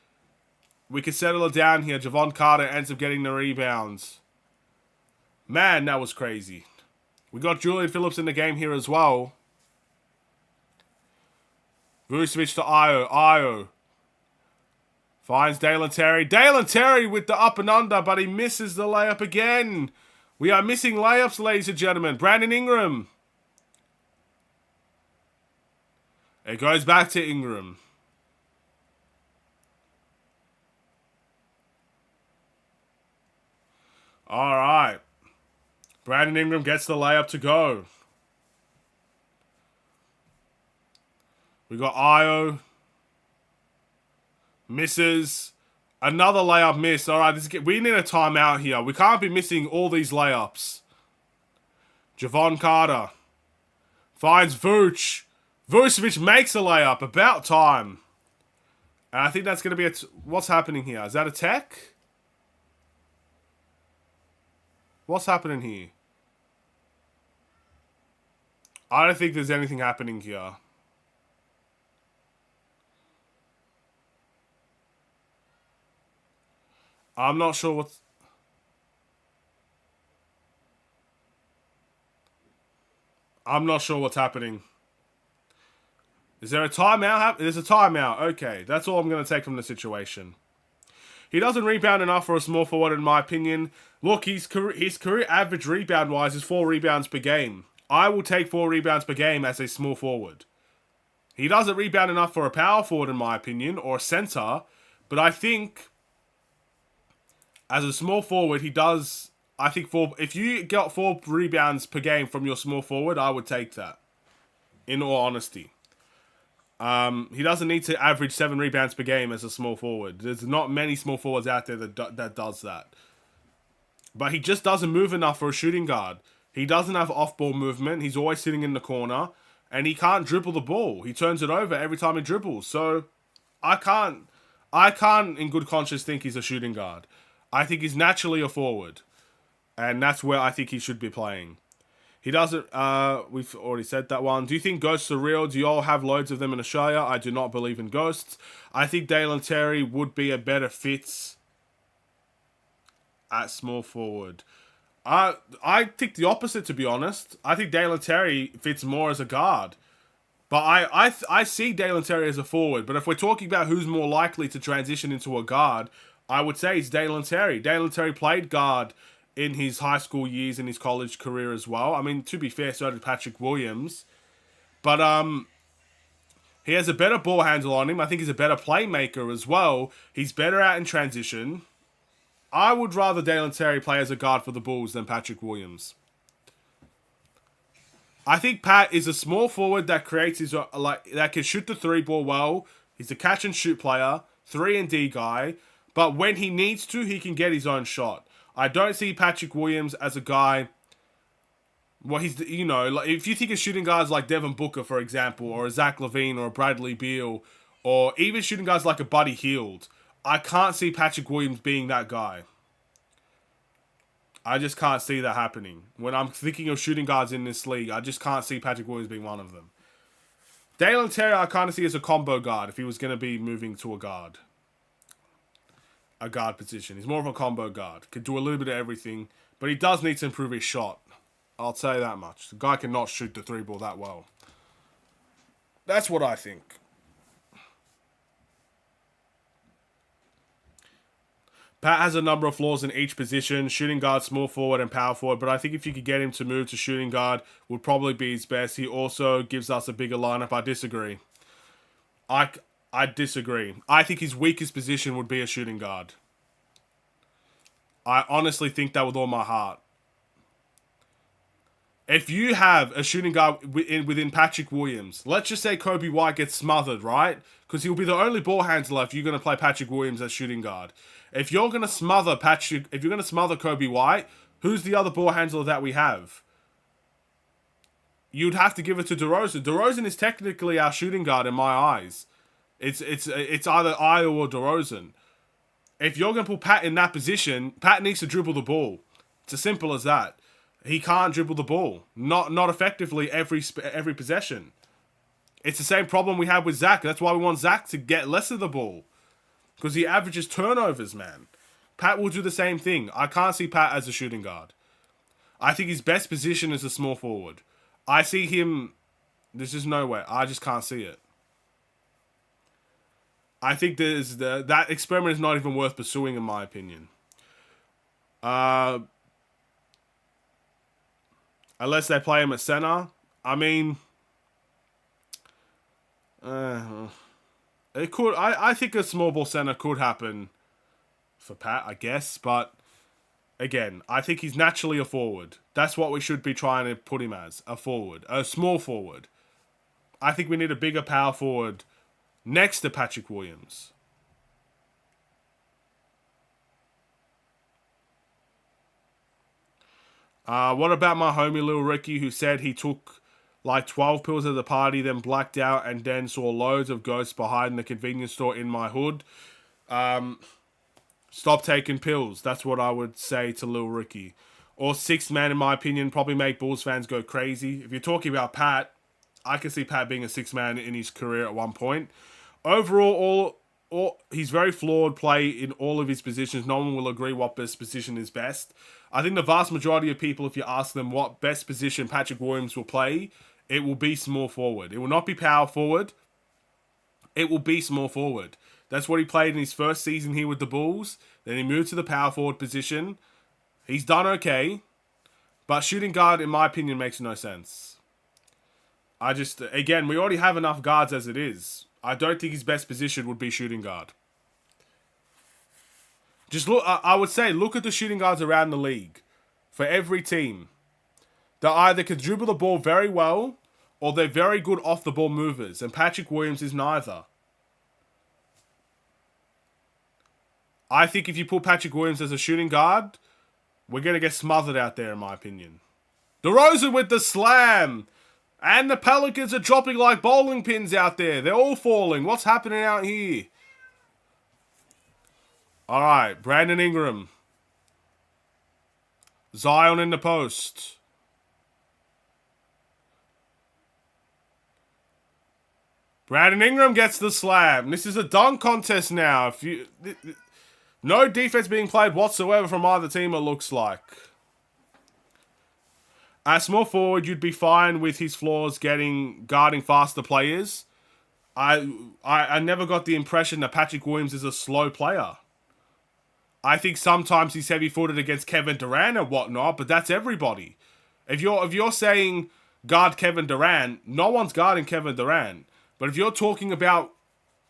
We can settle it down here. Javon Carter ends up getting the rebounds. Man, that was crazy. We got Julian Phillips in the game here as well. Vucevic to Io. Io finds Dalen Terry. Dalen Terry with the up and under, but he misses the layup again. We are missing layups, ladies and gentlemen. Brandon Ingram. It goes back to Ingram. Alright. Brandon Ingram gets the layup to go. We got Io. Misses. Another layup miss. All right, we need a timeout here. We can't be missing all these layups. Javon Carter finds Vooch. Vucevic makes a layup. About time. And I think that's going to be what's happening here? Is that a tech? What's happening here? I don't think there's anything happening here. I'm not sure what's... I'm not sure what's happening. Is there a timeout? There's a timeout. Okay, that's all I'm going to take from the situation. He doesn't rebound enough for a small forward, in my opinion. Look, his career average rebound-wise is 4 rebounds per game. I will take 4 rebounds per game as a small forward. He doesn't rebound enough for a power forward, in my opinion, or a center. But I think, as a small forward, he does... I think if you got 4 rebounds per game from your small forward, I would take that. In all honesty. He doesn't need to average 7 rebounds per game as a small forward. There's not many small forwards out there that does that. But he just doesn't move enough for a shooting guard. He doesn't have off-ball movement. He's always sitting in the corner. And he can't dribble the ball. He turns it over every time he dribbles. So, I can't in good conscience think he's a shooting guard. I think he's naturally a forward. And that's where I think he should be playing. He doesn't... we've already said that one. Do you think ghosts are real? Do you all have loads of them in Australia? I do not believe in ghosts. I think Dalen Terry would be a better fit at small forward. I think the opposite, to be honest. I think Dalen Terry fits more as a guard. But I see Dalen Terry as a forward. But if we're talking about who's more likely to transition into a guard, I would say it's Dalen Terry. Dalen Terry played guard in his high school years and his college career as well. I mean, to be fair, so did Patrick Williams. But he has a better ball handle on him. I think he's a better playmaker as well. He's better out in transition. I would rather Dalen Terry play as a guard for the Bulls than Patrick Williams. I think Pat is a small forward that creates his that can shoot the 3 ball well. He's a catch and shoot player, 3 and D guy. But when he needs to, he can get his own shot. I don't see Patrick Williams as a guy... Well, he's, you know, like if you think of shooting guys like Devin Booker, for example, or a Zach LaVine, or a Bradley Beal, or even shooting guys like a Buddy Hield, I can't see Patrick Williams being that guy. I just can't see that happening. When I'm thinking of shooting guards in this league, I just can't see Patrick Williams being one of them. Dalen Terry, I kind of see as a combo guard if he was going to be moving to a guard position. He's more of a combo guard. Could do a little bit of everything, but he does need to improve his shot. I'll say that much. The guy cannot shoot the 3 ball that well. That's what I think. Pat has a number of flaws in each position. Shooting guard, small forward, and power forward. But I think if you could get him to move to shooting guard, would probably be his best. He also gives us a bigger lineup. I disagree. I disagree. I think his weakest position would be a shooting guard. I honestly think that with all my heart. If you have a shooting guard within Patrick Williams, let's just say Kobe White gets smothered, right? Because he'll be the only ball handler if you're going to play Patrick Williams as shooting guard. If you're going to smother Kobe White, who's the other ball handler that we have? You'd have to give it to DeRozan. DeRozan is technically our shooting guard in my eyes. It's either Ayo or DeRozan. If you're going to put Pat in that position, Pat needs to dribble the ball. It's as simple as that. He can't dribble the ball. Not effectively every possession. It's the same problem we have with Zach. That's why we want Zach to get less of the ball. Because he averages turnovers, man. Pat will do the same thing. I can't see Pat as a shooting guard. I think his best position is a small forward. I see him... There's just no way. I just can't see it. I think that experiment is not even worth pursuing, in my opinion. Unless they play him at center. I mean... It could. I think a small ball center could happen for Pat, I guess. But again, I think he's naturally a forward. That's what we should be trying to put him as, a forward, a small forward. I think we need a bigger power forward next to Patrick Williams. What about my homie Lil Ricky, who said he took like 12 pills at the party, then blacked out, and then saw loads of ghosts behind the convenience store in my hood? Stop taking pills. That's what I would say to Lil Ricky. Or Sixth Man, in my opinion, probably make Bulls fans go crazy. If you're talking about Pat, I can see Pat being a sixth man in his career at one point. Overall, he's very flawed play in all of his positions. No one will agree what best position is best. I think the vast majority of people, if you ask them what best position Patrick Williams will play, it will be small forward. It will not be power forward. It will be small forward. That's what he played in his first season here with the Bulls. Then he moved to the power forward position. He's done okay. But shooting guard, in my opinion, makes no sense. Again, we already have enough guards as it is. I don't think his best position would be shooting guard. Just look, I would say, look at the shooting guards around the league. For every team. They either can dribble the ball very well, or they're very good off the ball movers. And Patrick Williams is neither. I think if you put Patrick Williams as a shooting guard, we're going to get smothered out there, in my opinion. DeRozan with the slam. And the Pelicans are dropping like bowling pins out there. They're all falling. What's happening out here? Alright, Brandon Ingram. Zion in the post. Brandon Ingram gets the slam. This is a dunk contest now. No defense being played whatsoever from either team, it looks like. At small forward, you'd be fine with his flaws guarding faster players. I never got the impression that Patrick Williams is a slow player. I think sometimes he's heavy-footed against Kevin Durant and whatnot, but that's everybody. If you're saying guard Kevin Durant, no one's guarding Kevin Durant. But if you're talking about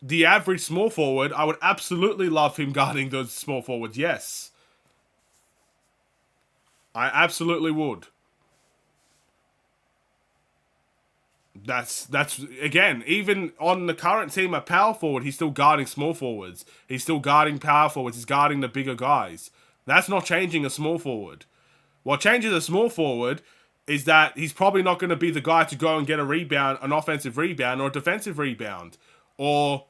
the average small forward, I would absolutely love him guarding those small forwards, yes. I absolutely would. That's again, even on the current team at power forward, he's still guarding small forwards. He's still guarding power forwards. He's guarding the bigger guys. That's not changing a small forward. What changes a small forward is that he's probably not going to be the guy to go and get a rebound, an offensive rebound or a defensive rebound. Or,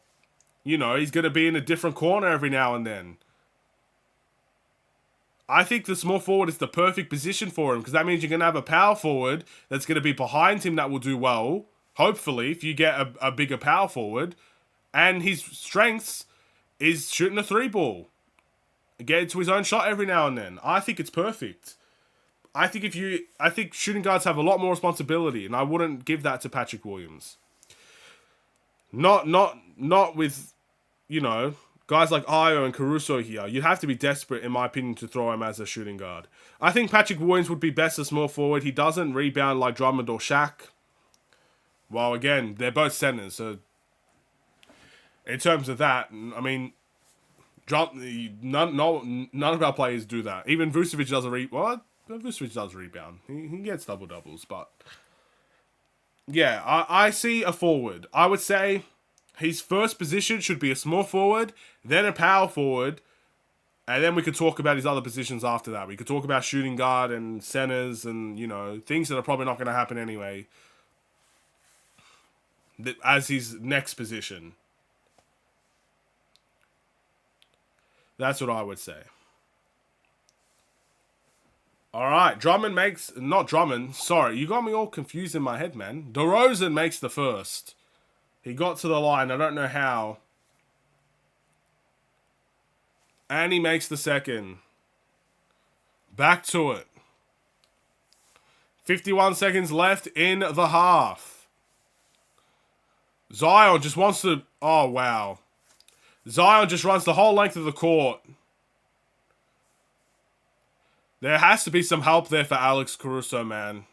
he's going to be in a different corner every now and then. I think the small forward is the perfect position for him because that means you're going to have a power forward that's going to be behind him that will do well, hopefully, if you get a bigger power forward. And his strengths is shooting a three ball. Get to his own shot every now and then. I think it's perfect. I think shooting guards have a lot more responsibility, and I wouldn't give that to Patrick Williams. Not with, guys like Ayo and Caruso here. You'd have to be desperate, in my opinion, to throw him as a shooting guard. I think Patrick Williams would be best as small forward. He doesn't rebound like Drummond or Shaq. Well, again, they're both centers, so in terms of that, I mean, none of our players do that. Even Vucevic doesn't Vucevic does rebound. He gets double-doubles, but yeah, I see a forward. I would say his first position should be a small forward, then a power forward, and then we could talk about his other positions after that. We could talk about shooting guard and centers and, things that are probably not going to happen anyway as his next position. That's what I would say. Alright, not Drummond, sorry, you got me all confused in my head, man. DeRozan makes the first. He got to the line, I don't know how. And he makes the second. Back to it. 51 seconds left in the half. Zion just wants to... Oh, wow. Zion just runs the whole length of the court. There has to be some help there for Alex Caruso, man.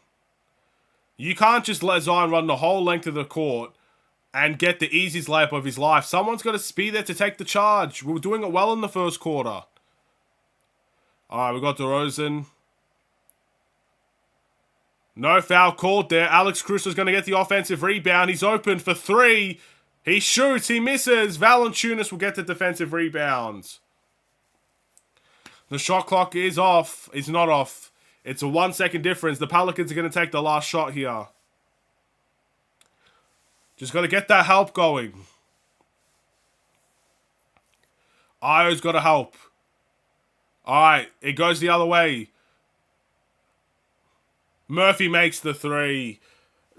You can't just let Zion run the whole length of the court and get the easiest layup of his life. Someone's got to be there to take the charge. We were doing it well in the first quarter. Alright, we got DeRozan. No foul called there. Alex Caruso's going to get the offensive rebound. He's open for three. He shoots. He misses. Valanciunas will get the defensive rebound. The shot clock is off. It's not off. It's a 1 second difference. The Pelicans are going to take the last shot here. Just got to get that help going. Io's got to help. Alright, it goes the other way. Murphy makes the three.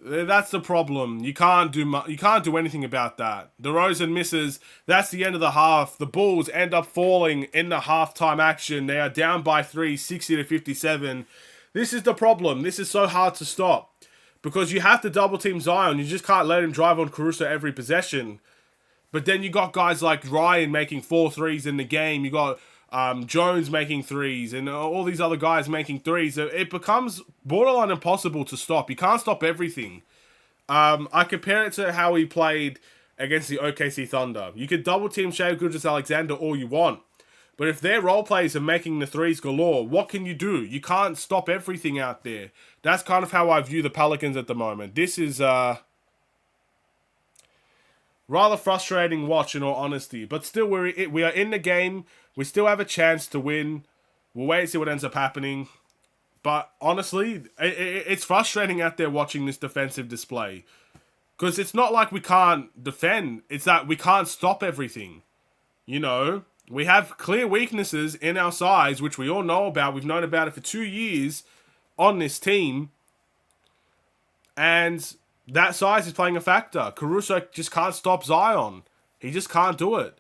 That's the problem. You can't do anything about that. DeRozan misses. That's the end of the half. The Bulls end up falling in the halftime action. They are down by 3, 60-57. This is the problem. This is so hard to stop. Because you have to double team Zion. You just can't let him drive on Caruso every possession. But then you got guys like Ryan making 4 threes in the game. You got Jones making threes, and all these other guys making threes. It becomes borderline impossible to stop. You can't stop everything. I compare it to how he played against the OKC Thunder. You could double team Shai Gilgeous-Alexander all you want, but if their role players are making the threes galore, what can you do? You can't stop everything out there. That's kind of how I view the Pelicans at the moment. This is rather frustrating watch, in all honesty. But still, we are in the game. We still have a chance to win. We'll wait and see what ends up happening. But honestly, it's frustrating out there watching this defensive display. Because it's not like we can't defend. It's that we can't stop everything. You know, we have clear weaknesses in our size, which we all know about. We've known about it for 2 years on this team. And that size is playing a factor. Caruso just can't stop Zion. He just can't do it.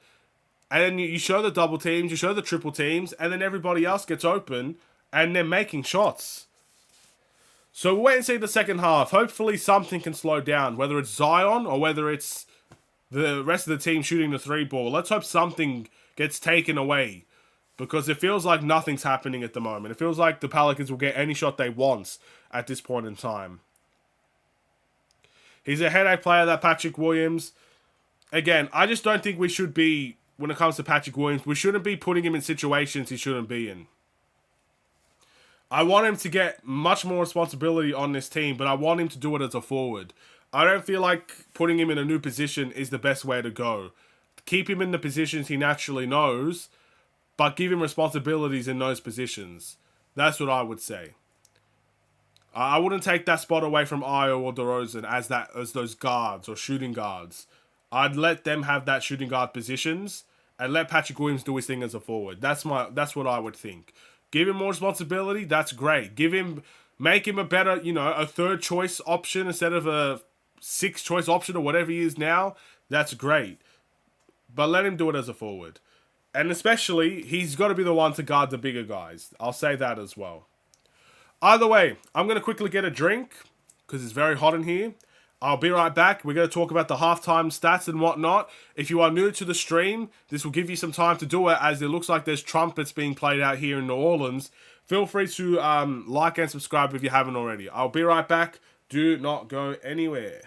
And then you show the double teams, you show the triple teams, and then everybody else gets open, and they're making shots. So we'll wait and see the second half. Hopefully something can slow down, whether it's Zion or whether it's the rest of the team shooting the 3 ball. Let's hope something gets taken away, because it feels like nothing's happening at the moment. It feels like the Pelicans will get any shot they want at this point in time. He's a headache player, that Patrick Williams. Again, I just don't think we should be, when it comes to Patrick Williams, we shouldn't be putting him in situations he shouldn't be in. I want him to get much more responsibility on this team, but I want him to do it as a forward. I don't feel like putting him in a new position is the best way to go. Keep him in the positions he naturally knows, but give him responsibilities in those positions. That's what I would say. I wouldn't take that spot away from Io or DeRozan as those guards or shooting guards. I'd let them have that shooting guard positions and let Patrick Williams do his thing as a forward. That's what I would think. Give him more responsibility. That's great. Make him a better, a 3rd choice option instead of a 6th choice option or whatever he is now. That's great. But let him do it as a forward. And especially, he's got to be the one to guard the bigger guys. I'll say that as well. Either way, I'm going to quickly get a drink because it's very hot in here. I'll be right back. We're going to talk about the halftime stats and whatnot. If you are new to the stream, this will give you some time to do it, as it looks like there's trumpets being played out here in New Orleans. Feel free to like and subscribe if you haven't already. I'll be right back. Do not go anywhere.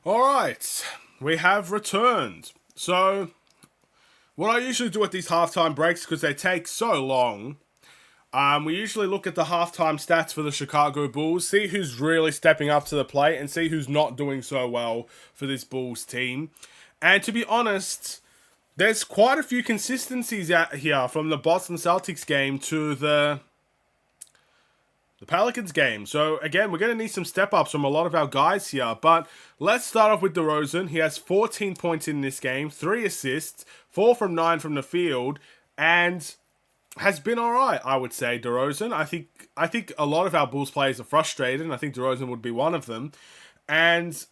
Alright, we have returned. So, what I usually do at these halftime breaks, because they take so long, we usually look at the halftime stats for the Chicago Bulls, see who's really stepping up to the plate, and see who's not doing so well for this Bulls team. And to be honest, there's quite a few consistencies out here from the Boston Celtics game to the Pelicans game. So again, we're going to need some step-ups from a lot of our guys here. But let's start off with DeRozan. He has 14 points in this game, 3 assists, 4 from 9 from the field, and has been alright, I would say, DeRozan. I think a lot of our Bulls players are frustrated, and I think DeRozan would be one of them. And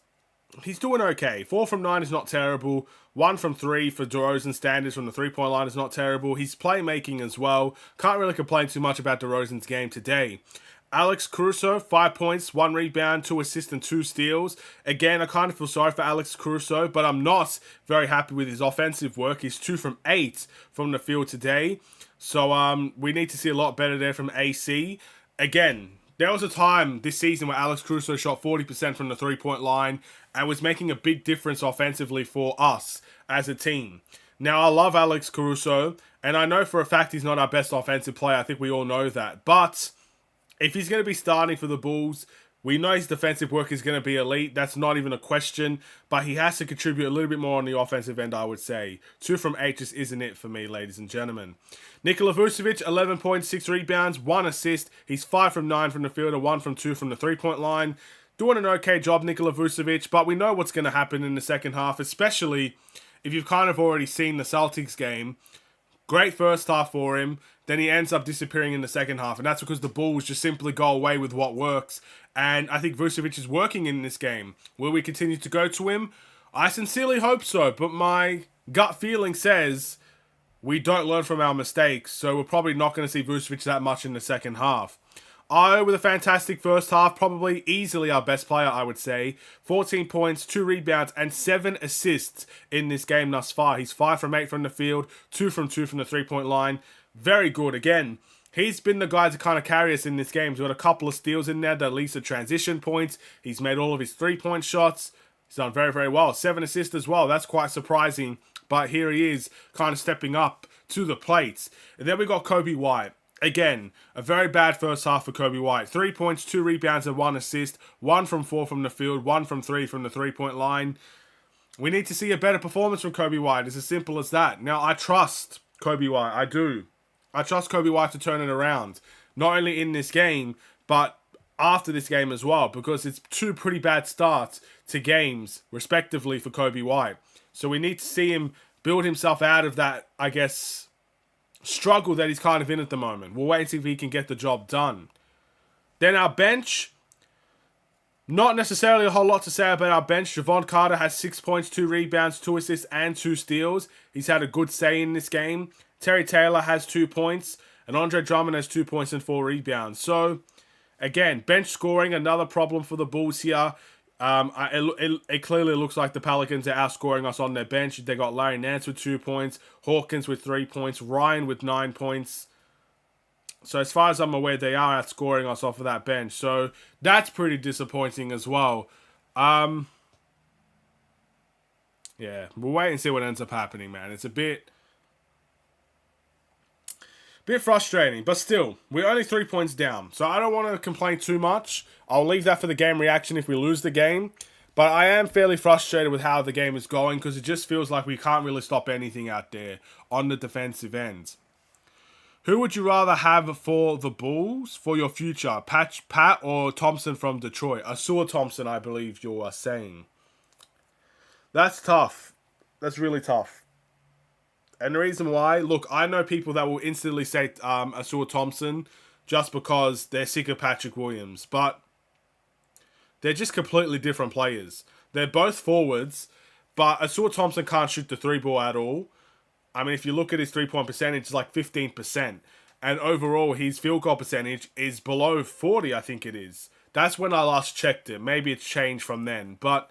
he's doing okay. 4 from 9 is not terrible. 1 from 3 for DeRozan standards from the three-point line is not terrible. He's playmaking as well. Can't really complain too much about DeRozan's game today. Alex Caruso, 5 points, 1 rebound, 2 assists, and 2 steals. Again, I kind of feel sorry for Alex Caruso, but I'm not very happy with his offensive work. He's 2 from 8 from the field today. So we need to see a lot better there from AC. Again, there was a time this season where Alex Caruso shot 40% from the three-point line and was making a big difference offensively for us as a team. Now, I love Alex Caruso, and I know for a fact he's not our best offensive player. I think we all know that. But if he's going to be starting for the Bulls, we know his defensive work is going to be elite. That's not even a question. But he has to contribute a little bit more on the offensive end, I would say. 2 from 8 just isn't it for me, ladies and gentlemen. Nikola Vucevic, 11 points, 6 rebounds, 1 assist. He's 5 from 9 from the field and 1 from 2 from the three-point line. Doing an okay job, Nikola Vucevic. But we know what's going to happen in the second half, especially if you've kind of already seen the Celtics game. Great first half for him. Then he ends up disappearing in the second half. And that's because the Bulls just simply go away with what works. And I think Vucevic is working in this game. Will we continue to go to him? I sincerely hope so. But my gut feeling says we don't learn from our mistakes. So we're probably not going to see Vucevic that much in the second half. Io with a fantastic first half, probably easily our best player, I would say. 14 points, 2 rebounds, and 7 assists in this game thus far. He's 5 from 8 from the field, 2 from 2 from the three-point line. Very good. Again, he's been the guy to kind of carry us in this game. He's got a couple of steals in there that leads to transition points. He's made all of his three-point shots. He's done very, very well. 7 assists as well. That's quite surprising. But here he is, kind of stepping up to the plate. And then we got Kobe White. Again, a very bad first half for Kobe White. 3 points, 2 rebounds, and 1 assist. 1 from 4 from the field, 1 from 3 from the three-point line. We need to see a better performance from Kobe White. It's as simple as that. Now, I trust Kobe White. I do. I trust Kobe White to turn it around. Not only in this game, but after this game as well. Because it's 2 pretty bad starts to games, respectively, for Kobe White. So we need to see him build himself out of that, I guess, struggle that he's kind of in at the moment. We'll wait and see if he can get the job done. Then our bench. Not necessarily a whole lot to say about our bench. Javon Carter has 6 points, 2 rebounds, 2 assists, and 2 steals. He's had a good say in this game. Terry Taylor has 2 points. And Andre Drummond has 2 points and 4 rebounds. So, again, bench scoring, another problem for the Bulls here. It clearly looks like the Pelicans are outscoring us on their bench. They got Larry Nance with 2 points, Hawkins with 3 points, Ryan with 9 points. So as far as I'm aware, they are outscoring us off of that bench. So that's pretty disappointing as well. Yeah, we'll wait and see what ends up happening, man. It's a bit frustrating, but still, we're only 3 points down. So I don't want to complain too much. I'll leave that for the game reaction if we lose the game. But I am fairly frustrated with how the game is going because it just feels like we can't really stop anything out there on the defensive end. Who would you rather have for the Bulls for your future? Pat or Thompson from Detroit? Asua Thompson, I believe you are saying. That's tough. That's really tough. And the reason why, look, I know people that will instantly say Asua Thompson just because they're sick of Patrick Williams. But they're just completely different players. They're both forwards, but Asua Thompson can't shoot the 3-ball at all. I mean, if you look at his 3-point percentage, it's like 15%. And overall, his field goal percentage is below 40, I think it is. That's when I last checked it. Maybe it's changed from then. But,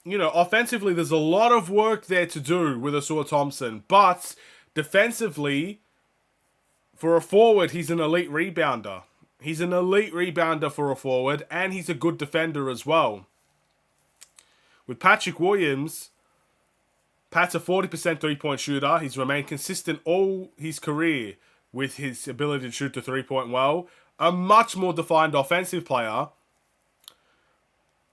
you know, offensively, there's a lot of work there to do with Asua Thompson. But defensively, for a forward, he's an elite rebounder. He's an elite rebounder for a forward, and he's a good defender as well. With Patrick Williams, Pat's a 40% three-point shooter. He's remained consistent all his career with his ability to shoot the three-point well. A much more defined offensive player.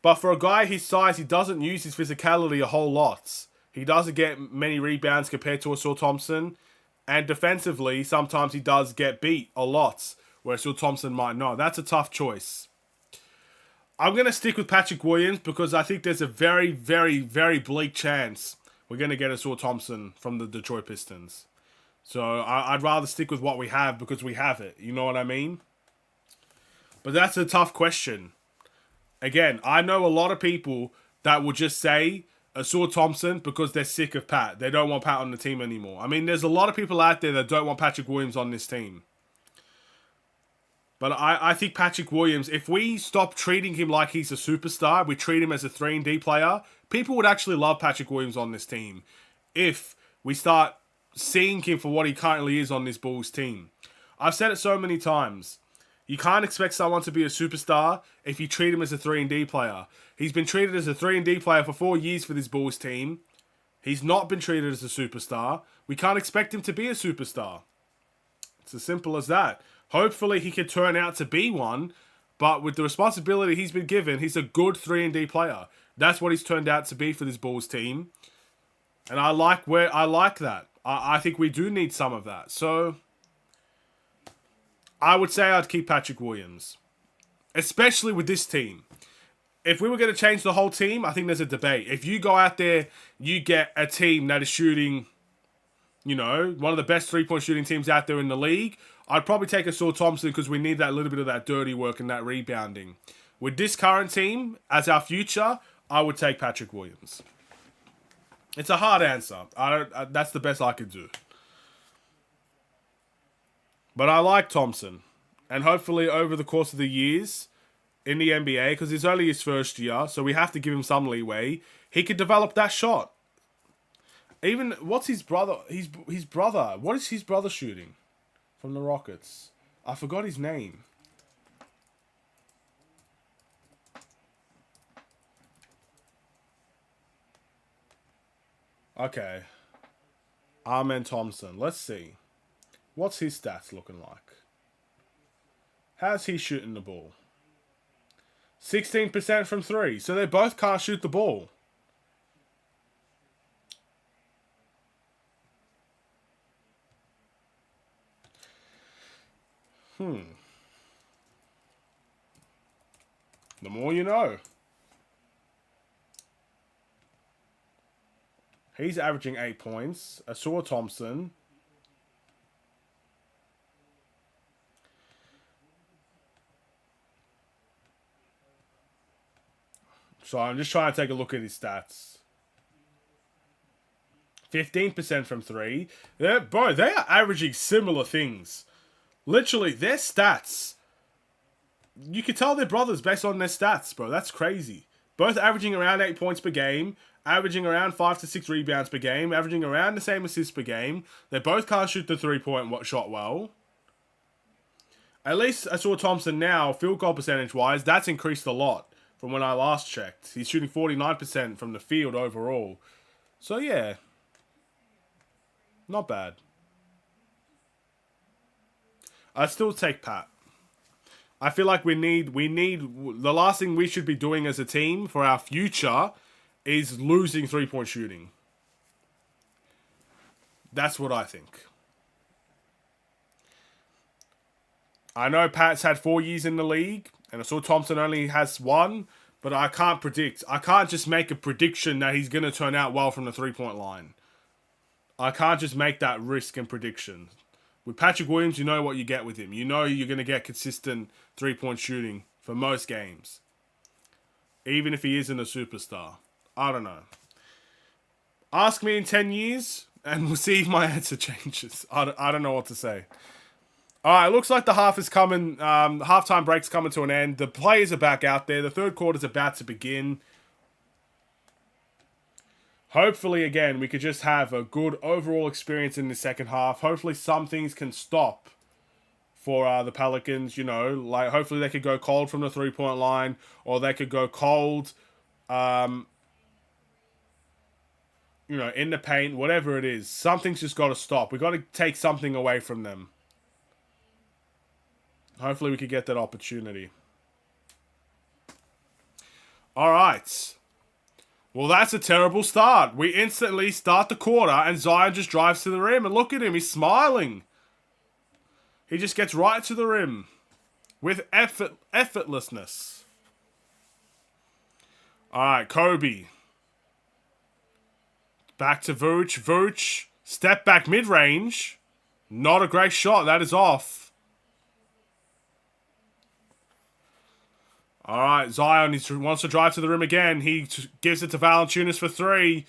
But for a guy his size, he doesn't use his physicality a whole lot. He doesn't get many rebounds compared to Ausar Thompson. And defensively, sometimes he does get beat a lot, whereas Ausar Thompson might not. That's a tough choice. I'm going to stick with Patrick Williams because I think there's a very, very, very bleak chance we're going to get Ausar Thompson from the Detroit Pistons. So I'd rather stick with what we have because we have it. You know what I mean? But that's a tough question. Again, I know a lot of people that will just say Ausar Thompson because they're sick of Pat. They don't want Pat on the team anymore. I mean, there's a lot of people out there that don't want Patrick Williams on this team. But I think Patrick Williams, if we stop treating him like he's a superstar, we treat him as a 3-and-D player, people would actually love Patrick Williams on this team. If we start seeing him for what he currently is on this Bulls team. I've said it so many times. You can't expect someone to be a superstar if you treat him as a 3-and-D player. He's been treated as a 3-and-D player for 4 years for this Bulls team. He's not been treated as a superstar. We can't expect him to be a superstar. It's as simple as that. Hopefully he can turn out to be one, but with the responsibility he's been given, he's a good 3-and-D player. That's what he's turned out to be for this Bulls team. And I like that. I think we do need some of that. So I would say I'd keep Patrick Williams. Especially with this team. If we were going to change the whole team, I think there's a debate. If you go out there, you get a team that is shooting, one of the best three-point shooting teams out there in the league, I'd probably take Ausar Thompson because we need that little bit of that dirty work and that rebounding. With this current team, as our future, I would take Patrick Williams. It's a hard answer. That's the best I could do. But I like Thompson. And hopefully over the course of the years in the NBA, because it's only his first year, so we have to give him some leeway, he could develop that shot. Even, what's his brother? His brother. What is his brother shooting from the Rockets? I forgot his name. Okay. Amen Thompson. Let's see. What's his stats looking like? How's he shooting the ball? 16% from 3. So they both can't shoot the ball. The more you know. He's averaging 8 points. Ausar Thompson. So I'm just trying to take a look at his stats. 15% from 3. They are averaging similar things. Literally, their stats. You can tell they're brothers based on their stats, bro. That's crazy. Both averaging around 8 points per game. Averaging around 5 to 6 rebounds per game. Averaging around the same assists per game. They both can't shoot the three-point shot well. At least Ausar Thompson now, field goal percentage-wise, that's increased a lot from when I last checked. He's shooting 49% from the field overall. So, yeah. Not bad. I'd still take Pat. I feel like we need, the last thing we should be doing as a team for our future is losing three-point shooting. That's what I think. I know Pat's had 4 years in the league, and Ausar Thompson only has 1, but I can't predict. I can't just make a prediction that he's going to turn out well from the three-point line. I can't just make that risk and prediction. With Patrick Williams, you know what you get with him. You know you're going to get consistent three-point shooting for most games. Even if he isn't a superstar. I don't know. Ask me in 10 years, and we'll see if my answer changes. I don't know what to say. Alright, it looks like the halftime break's coming to an end. The players are back out there. The third quarter's about to begin. Hopefully, again, we could just have a good overall experience in the second half. Hopefully, some things can stop for the Pelicans. Like hopefully they could go cold from the three-point line, or they could go cold you know, in the paint, whatever it is. Something's just got to stop. We got to take something away from them. Hopefully we could get that opportunity. All right. Well, that's a terrible start. We instantly start the quarter and Zion just drives to the rim. And look at him. He's smiling. He just gets right to the rim with effortlessness. All right, Kobe. Back to Vooch. Vooch. Step back mid-range. Not a great shot. That is off. All right, Zion wants to drive to the rim again. He gives it to Valanciunas for three.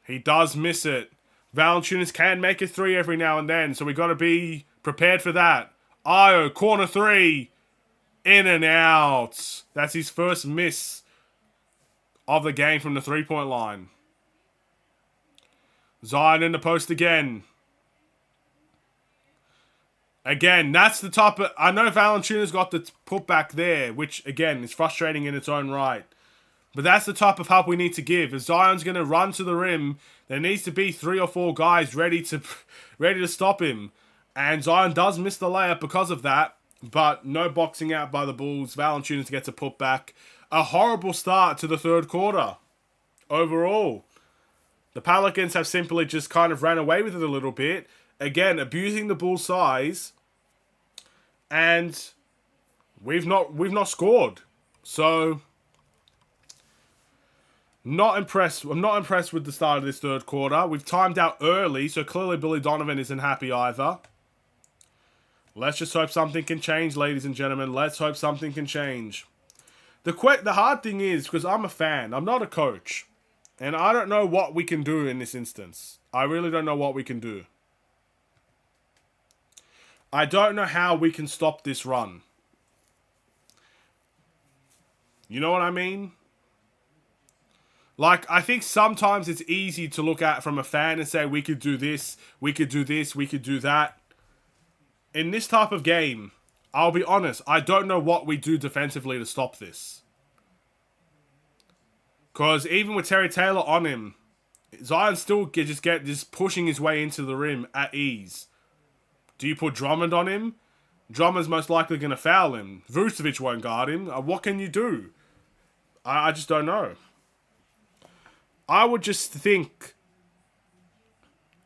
He does miss it. Valanciunas can make a three every now and then, so we got to be prepared for that. Io, corner three. In and out. That's his first miss of the game from the three-point line. Zion in the post again. Again, that's the type of... I know Valanciunas got the putback there, which, again, is frustrating in its own right. But that's the type of help we need to give. If Zion's going to run to the rim, there needs to be 3 or 4 guys ready to stop him. And Zion does miss the layup because of that. But no boxing out by the Bulls. Valanciunas gets a putback. A horrible start to the third quarter. Overall. The Pelicans have simply just kind of ran away with it a little bit. Again, abusing the Bulls' size, and we've not scored. So, not impressed. I'm not impressed with the start of this third quarter. We've timed out early, so clearly Billy Donovan isn't happy either. Let's just hope something can change, ladies and gentlemen. Let's hope something can change. The hard thing is, because I'm a fan, I'm not a coach, and I don't know what we can do in this instance. I really don't know what we can do. I don't know how we can stop this run. You know what I mean? Like, I think sometimes it's easy to look at from a fan and say, we could do this, we could do this, we could do that. In this type of game, I'll be honest, I don't know what we do defensively to stop this. Because even with Terry Taylor on him, Zion still just pushing his way into the rim at ease. Do you put Drummond on him? Drummond's most likely going to foul him. Vucevic won't guard him. What can you do? I just don't know. I would just think...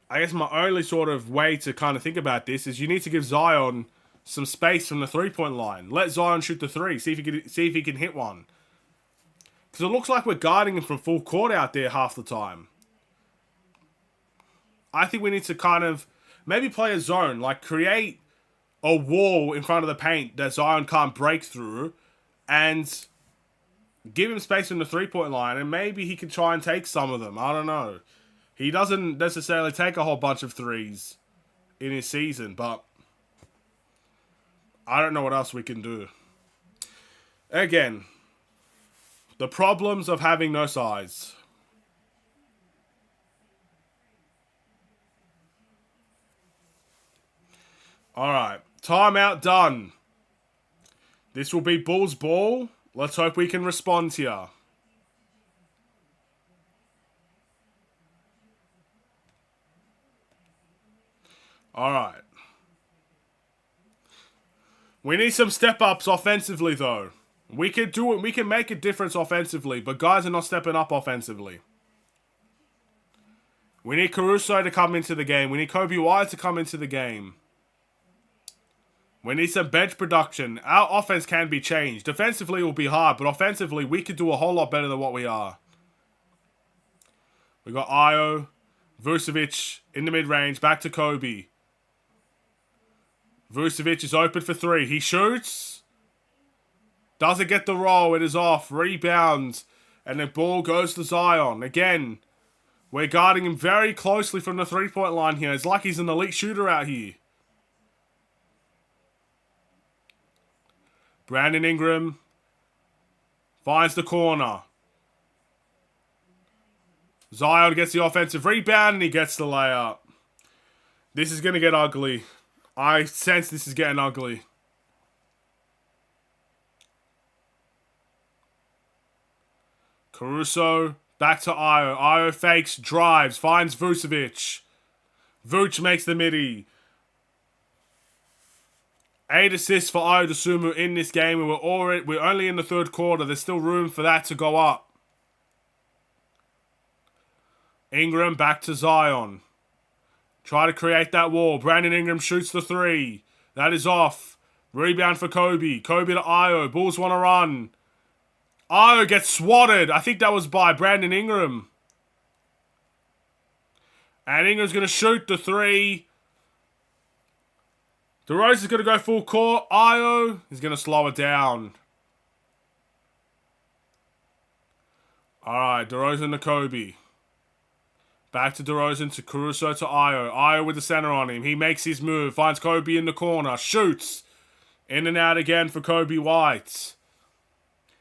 I guess my only sort of way to kind of think about this is you need to give Zion some space from the three-point line. Let Zion shoot the three. See if he can hit one. Because it looks like we're guarding him from full court out there half the time. I think we need to kind of... maybe play a zone, like create a wall in front of the paint that Zion can't break through and give him space from the three-point line and maybe he can try and take some of them. I don't know. He doesn't necessarily take a whole bunch of threes in his season, but I don't know what else we can do. Again, the problems of having no size. Alright, timeout done. This will be Bulls ball. Let's hope we can respond here. Alright. We need some step-ups offensively, though. We can do it. We can make a difference offensively, but guys are not stepping up offensively. We need Caruso to come into the game. We need Kobe White to come into the game. We need some bench production. Our offense can be changed. Defensively, it will be hard, but offensively, we could do a whole lot better than what we are. We got Io, Vucevic in the mid-range, back to Kobe. Vucevic is open for three. He shoots. Doesn't get the roll. It is off. Rebound. And the ball goes to Zion. Again, we're guarding him very closely from the three-point line here. It's like he's an elite shooter out here. Brandon Ingram finds the corner. Zion gets the offensive rebound and he gets the layup. This is going to get ugly. I sense this is getting ugly. Caruso Back to Io. Io fakes, drives, finds Vucevic. Vuce makes the midi. 8 assists for Io DeSumo in this game, and we're only in the third quarter. There's still room for that to go up. Ingram back to Zion. Try to create that wall. Brandon Ingram shoots the three. That is off. Rebound for Kobe. Kobe to Io. Bulls want to run. Io gets swatted. I think that was by Brandon Ingram. And Ingram's going to shoot the three. DeRozan's going to go full court. Io is going to slow it down. Alright, DeRozan to Kobe. Back to DeRozan to Caruso to Io. Io with the center on him. He makes his move. Finds Kobe in the corner. Shoots. In and out again for Kobe White.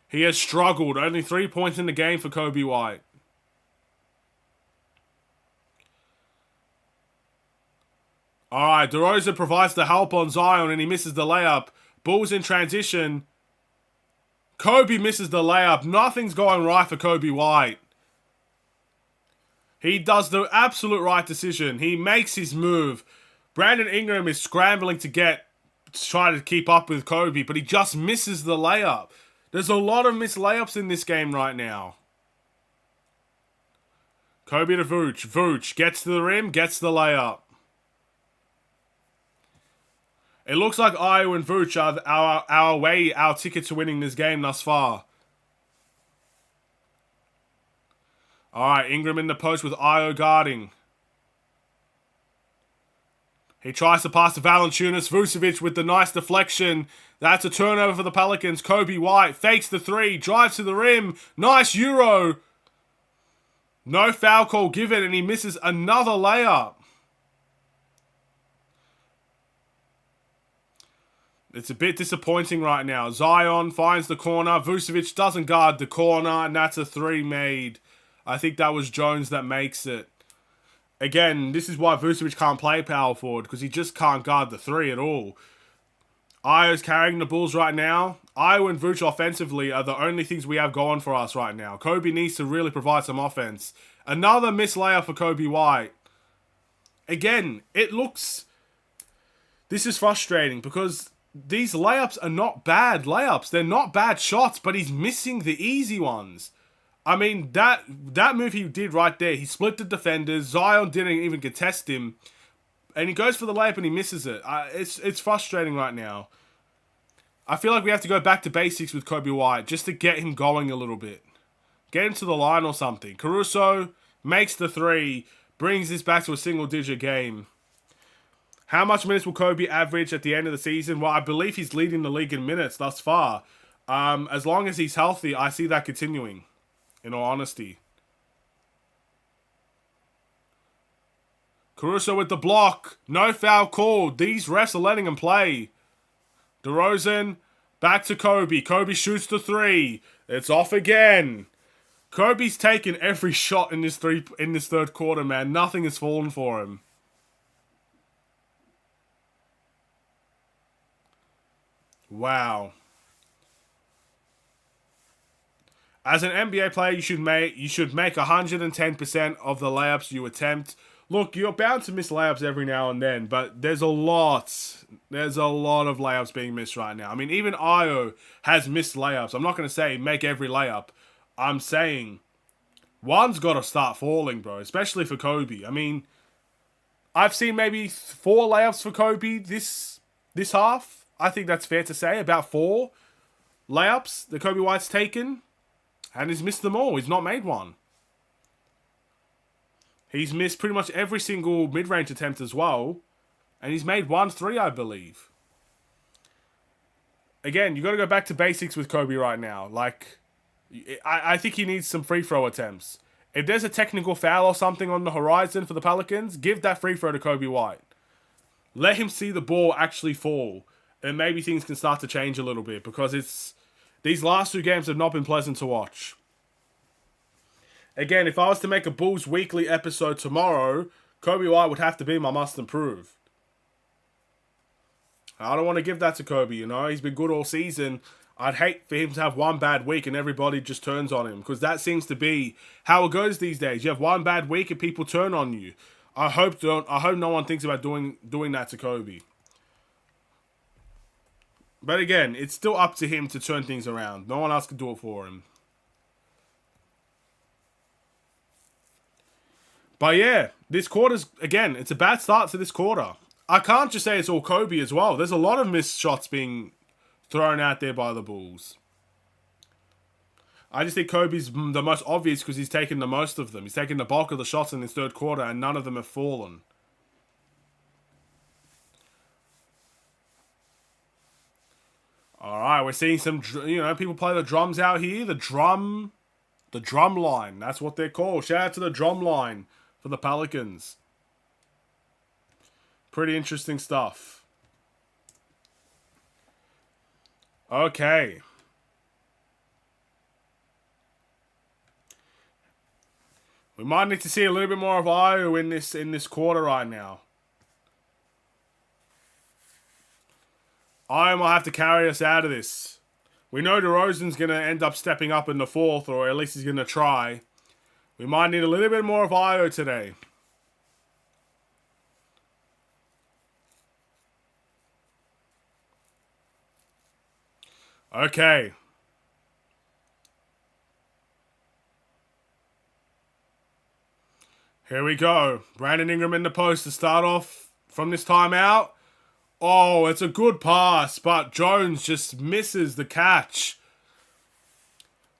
He has struggled. Only 3 points in the game for Kobe White. Alright, DeRozan provides the help on Zion and he misses the layup. Bulls in transition. Kobe misses the layup. Nothing's going right for Kobe White. He does the absolute right decision. He makes his move. Brandon Ingram is scrambling to try to keep up with Kobe, but he just misses the layup. There's a lot of missed layups in this game right now. Kobe to Vooch. Vooch gets to the rim, gets the layup. It looks like Io and Vooch are our ticket to winning this game thus far. Alright, Ingram in the post with Io guarding. He tries to pass to Valanciunas. Vucevic with the nice deflection. That's a turnover for the Pelicans. Kobe White fakes the three. Drives to the rim. Nice Euro. No foul call given and he misses another layup. It's a bit disappointing right now. Zion finds the corner. Vucevic doesn't guard the corner and that's a three made. I think that was Jones that makes it. Again, this is why Vucevic can't play power forward, because he just can't guard the three at all. Io's carrying the Bulls right now. Io and Vooch offensively are the only things we have going for us right now. Kobe needs to really provide some offense. Another missed layup for Kobe White. Again, this is frustrating because these layups are not bad layups. They're not bad shots, but he's missing the easy ones. I mean, that move he did right there, he split the defenders. Zion didn't even contest him. And he goes for the layup and he misses it. It's frustrating right now. I feel like we have to go back to basics with Kobe White just to get him going a little bit. Get him to the line or something. Caruso makes the three, brings this back to a single-digit game. How much minutes will Kobe average at the end of the season? Well, I believe he's leading the league in minutes thus far. As long as he's healthy, I see that continuing. In all honesty. Caruso with the block. No foul called. These refs are letting him play. DeRozan back to Kobe. Kobe shoots the three. It's off again. Kobe's taken every shot in this third quarter, man. Nothing has fallen for him. Wow. As an NBA player, you should make 110% of the layups you attempt. Look, you're bound to miss layups every now and then, but there's a lot of layups being missed right now. I mean, even Io has missed layups. I'm not going to say make every layup. I'm saying one's got to start falling, bro, especially for Kobe. I mean, I've seen maybe 4 layups for Kobe this half. I think that's fair to say, about 4 layups that Kobe White's taken. And he's missed them all. He's not made one. He's missed pretty much every single mid-range attempt as well. And he's made 1 3, I believe. Again, you got to go back to basics with Kobe right now. Like, I think he needs some free throw attempts. If there's a technical foul or something on the horizon for the Pelicans, give that free throw to Kobe White. Let him see the ball actually fall. And maybe things can start to change a little bit. Because these last 2 games have not been pleasant to watch. Again, if I was to make a Bulls weekly episode tomorrow, Kobe White would have to be my must improve. I don't want to give that to Kobe, you know. He's been good all season. I'd hate for him to have one bad week and everybody just turns on him, because that seems to be how it goes these days. You have one bad week and people turn on you. I hope no one thinks about doing that to Kobe. But again, it's still up to him to turn things around. No one else can do it for him. But yeah, this quarter's, again, it's a bad start to this quarter. I can't just say it's all Kobe as well. There's a lot of missed shots being thrown out there by the Bulls. I just think Kobe's the most obvious because he's taken the most of them. He's taken the bulk of the shots in this third quarter and none of them have fallen. Alright, we're seeing some, people play the drums out here. The drum line. That's what they're called. Shout out to the drum line for the Pelicans. Pretty interesting stuff. Okay. We might need to see a little bit more of Io in this quarter right now. Io will have to carry us out of this. We know DeRozan's going to end up stepping up in the fourth, or at least he's going to try. We might need a little bit more of Io today. Okay. Here we go. Brandon Ingram in the post to start off from this timeout. Oh, it's a good pass, but Jones just misses the catch.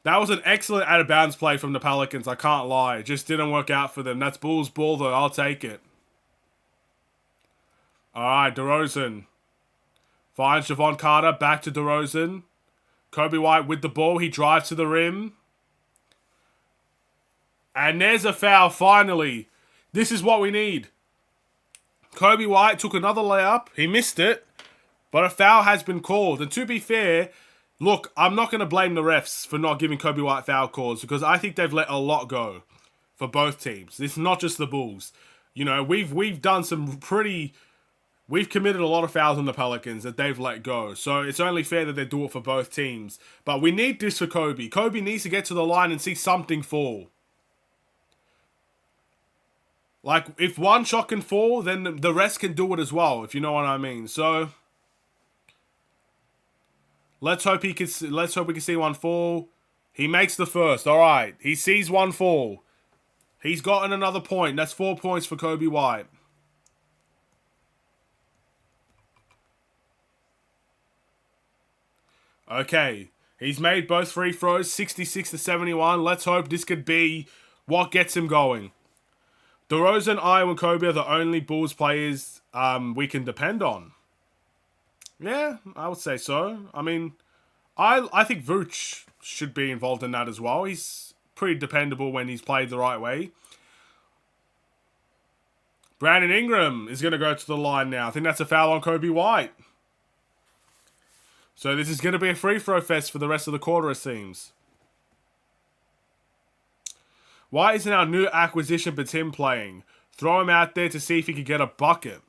That was an excellent out-of-bounds play from the Pelicans, I can't lie. It just didn't work out for them. That's Bulls ball, though. I'll take it. Alright, DeRozan. Finds Javon Carter, back to DeRozan. Kobe White with the ball. He drives to the rim. And there's a foul, finally. This is what we need. Kobe White took another layup. He missed it. But a foul has been called. And to be fair, look, I'm not going to blame the refs for not giving Kobe White foul calls, because I think they've let a lot go for both teams. This is not just the Bulls. We've done some pretty... We've committed a lot of fouls on the Pelicans that they've let go. So it's only fair that they do it for both teams. But we need this for Kobe. Kobe needs to get to the line and see something fall. Like, if one shot can fall, then the rest can do it as well, if you know what I mean. So, let's hope we can see one fall. He makes the first. All right. He sees one fall. He's gotten another point. That's 4 points for Kobe White. Okay. He's made both free throws, 66-71. Let's hope this could be what gets him going. DeRozan, Io, and Kobe are the only Bulls players we can depend on. Yeah, I would say so. I mean, I think Vooch should be involved in that as well. He's pretty dependable when he's played the right way. Brandon Ingram is going to go to the line now. I think that's a foul on Kobe White. So this is going to be a free throw fest for the rest of the quarter, it seems. Why isn't our new acquisition Batum playing? Throw him out there to see if he could get a bucket.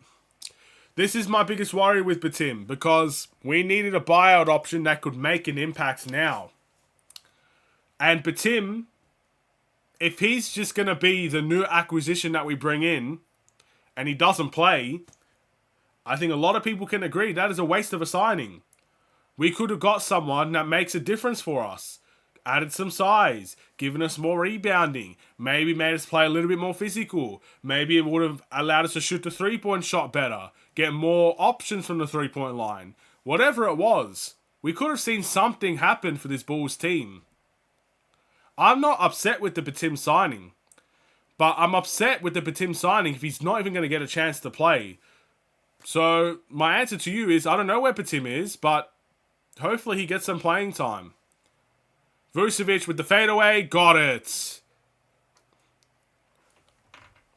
This is my biggest worry with Batum, because we needed a buyout option that could make an impact now. And Batum, if he's just going to be the new acquisition that we bring in, and he doesn't play, I think a lot of people can agree that is a waste of a signing. We could have got someone that makes a difference for us. Added some size, given us more rebounding, maybe made us play a little bit more physical, maybe it would have allowed us to shoot the three-point shot better, get more options from the three-point line. Whatever it was, we could have seen something happen for this Bulls team. I'm not upset with the Batum signing, but I'm upset with the Batum signing if he's not even going to get a chance to play. So, my answer to you is, I don't know where Batum is, but hopefully he gets some playing time. Vucevic with the fadeaway. Got it.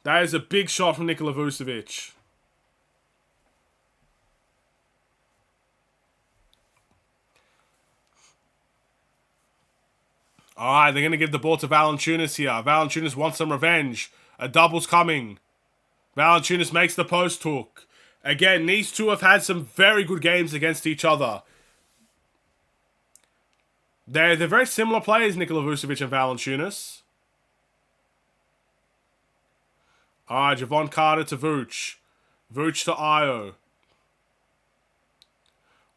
That is a big shot from Nikola Vucevic. Alright, they're going to give the ball to Valanciunas here. Valanciunas wants some revenge. A double's coming. Valanciunas makes the post hook. Again, these two have had some very good games against each other. They're very similar players, Nikola Vucevic and Valanciunas. Alright, Javon Carter to Vooch. Vooch to Io.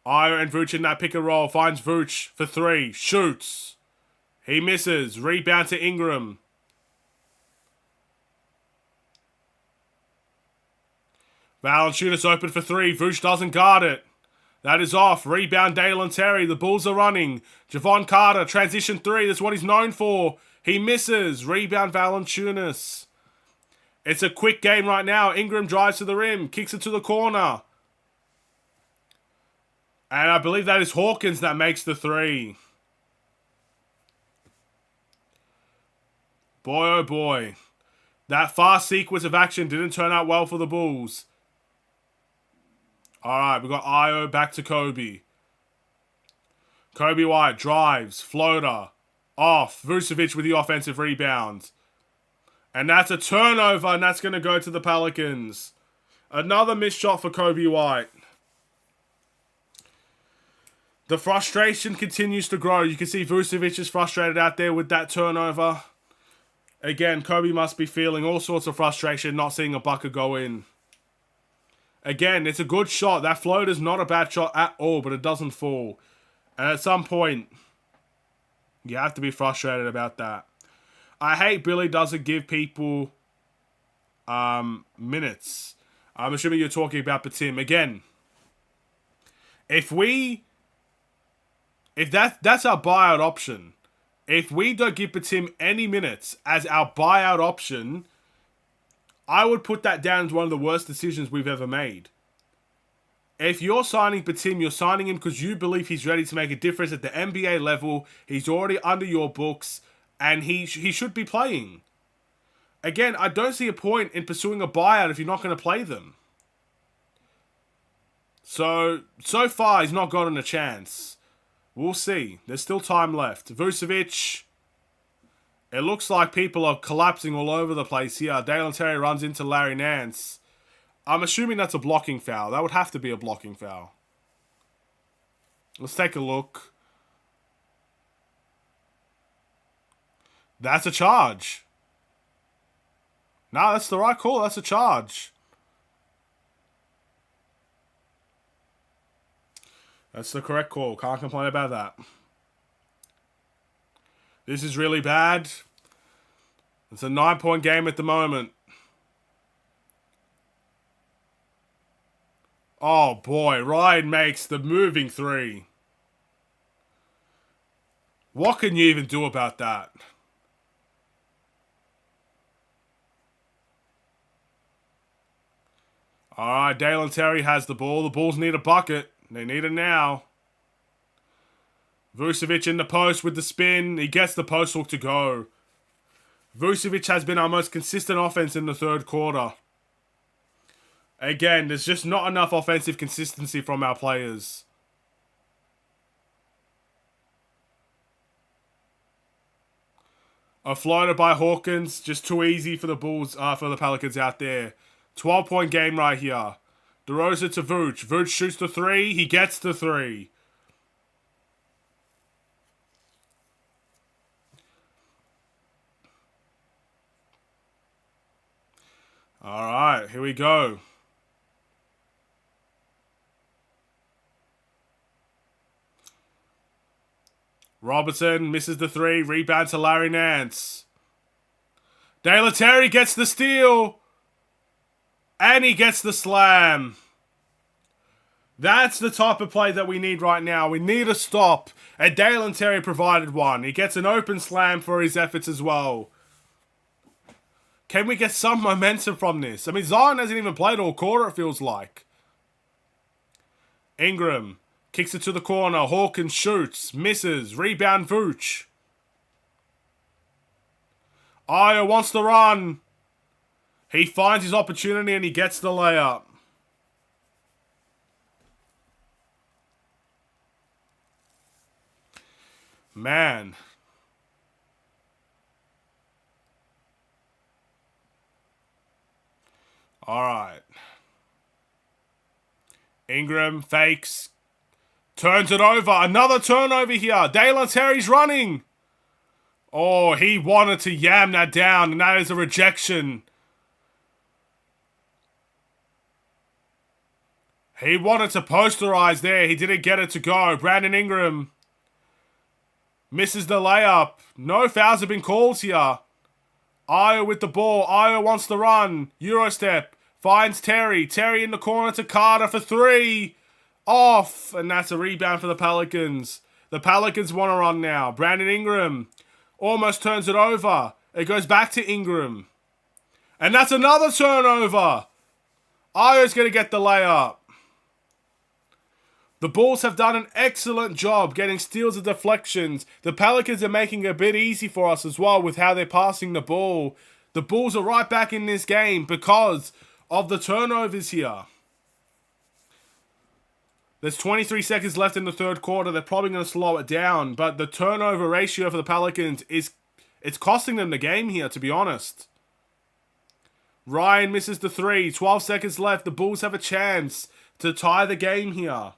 Io and Vooch in that pick and roll. Finds Vooch for 3. Shoots. He misses. Rebound to Ingram. Valanciunas open for 3. Vooch doesn't guard it. That is off. Rebound Dalen Terry. The Bulls are running. Javon Carter. Transition 3. That's what he's known for. He misses. Rebound Valanciunas. It's a quick game right now. Ingram drives to the rim. Kicks it to the corner. And I believe that is Hawkins that makes the 3. Boy, oh boy. That fast sequence of action didn't turn out well for the Bulls. Alright, we got Io back to Kobe. Kobe White drives. Floater. Off. Vucevic with the offensive rebound. And that's a turnover, and that's going to go to the Pelicans. Another missed shot for Kobe White. The frustration continues to grow. You can see Vucevic is frustrated out there with that turnover. Again, Kobe must be feeling all sorts of frustration not seeing a bucket go in. Again, it's a good shot. That floater's not a bad shot at all, but it doesn't fall. And at some point, you have to be frustrated about that. I hate Billy doesn't give people minutes. I'm assuming you're talking about Batum. Again, if that's our buyout option, if we don't give Batum any minutes as our buyout option, I would put that down as one of the worst decisions we've ever made. If you're signing Batum, you're signing him because you believe he's ready to make a difference at the NBA level. He's already under your books. And he should be playing. Again, I don't see a point in pursuing a buyout if you're not going to play them. So far, he's not gotten a chance. We'll see. There's still time left. Vucevic. It looks like people are collapsing all over the place here. Dalen Terry runs into Larry Nance. I'm assuming that's a blocking foul. That would have to be a blocking foul. Let's take a look. That's a charge. No, that's the right call. That's a charge. That's the correct call. Can't complain about that. This is really bad. It's a 9-point game at the moment. Oh boy, Ryan makes the moving 3. What can you even do about that? Alright, Dalen Terry has the ball. The Bulls need a bucket. They need it now. Vucevic in the post with the spin. He gets the post hook to go. Vucevic has been our most consistent offense in the third quarter. Again, there's just not enough offensive consistency from our players. A floater by Hawkins. Just too easy for the Bulls, for the Pelicans out there. 12-point game right here. DeRozan to Vooch. Vooch shoots the 3. He gets the 3. Alright, here we go. Robertson misses the 3. Rebound to Larry Nance. Dalen Terry gets the steal. And he gets the slam. That's the type of play that we need right now. We need a stop. And Dalen Terry provided one. He gets an open slam for his efforts as well. Can we get some momentum from this? I mean, Zion hasn't even played all quarter, it feels like. Ingram kicks it to the corner. Hawkins shoots. Misses. Rebound Vooch. Io wants to run. He finds his opportunity and he gets the layup. Man. Alright. Ingram fakes. Turns it over. Another turnover here. Dalen Terry's running. Oh, he wanted to yam that down, and that is a rejection. He wanted to posterize there. He didn't get it to go. Brandon Ingram misses the layup. No fouls have been called here. Ayo with the ball. Ayo wants to run. Eurostep. Finds Terry. Terry in the corner to Carter for three. Off. And that's a rebound for the Pelicans. The Pelicans want to run now. Brandon Ingram almost turns it over. It goes back to Ingram. And that's another turnover. Ayo's going to get the layup. The Bulls have done an excellent job getting steals and deflections. The Pelicans are making it a bit easy for us as well with how they're passing the ball. The Bulls are right back in this game because of the turnovers here. There's 23 seconds left in the third quarter. They're probably going to slow it down, but the turnover ratio for the Pelicans it's costing them the game here, to be honest. Ryan misses the three. 12 seconds left. The Bulls have a chance to tie the game here.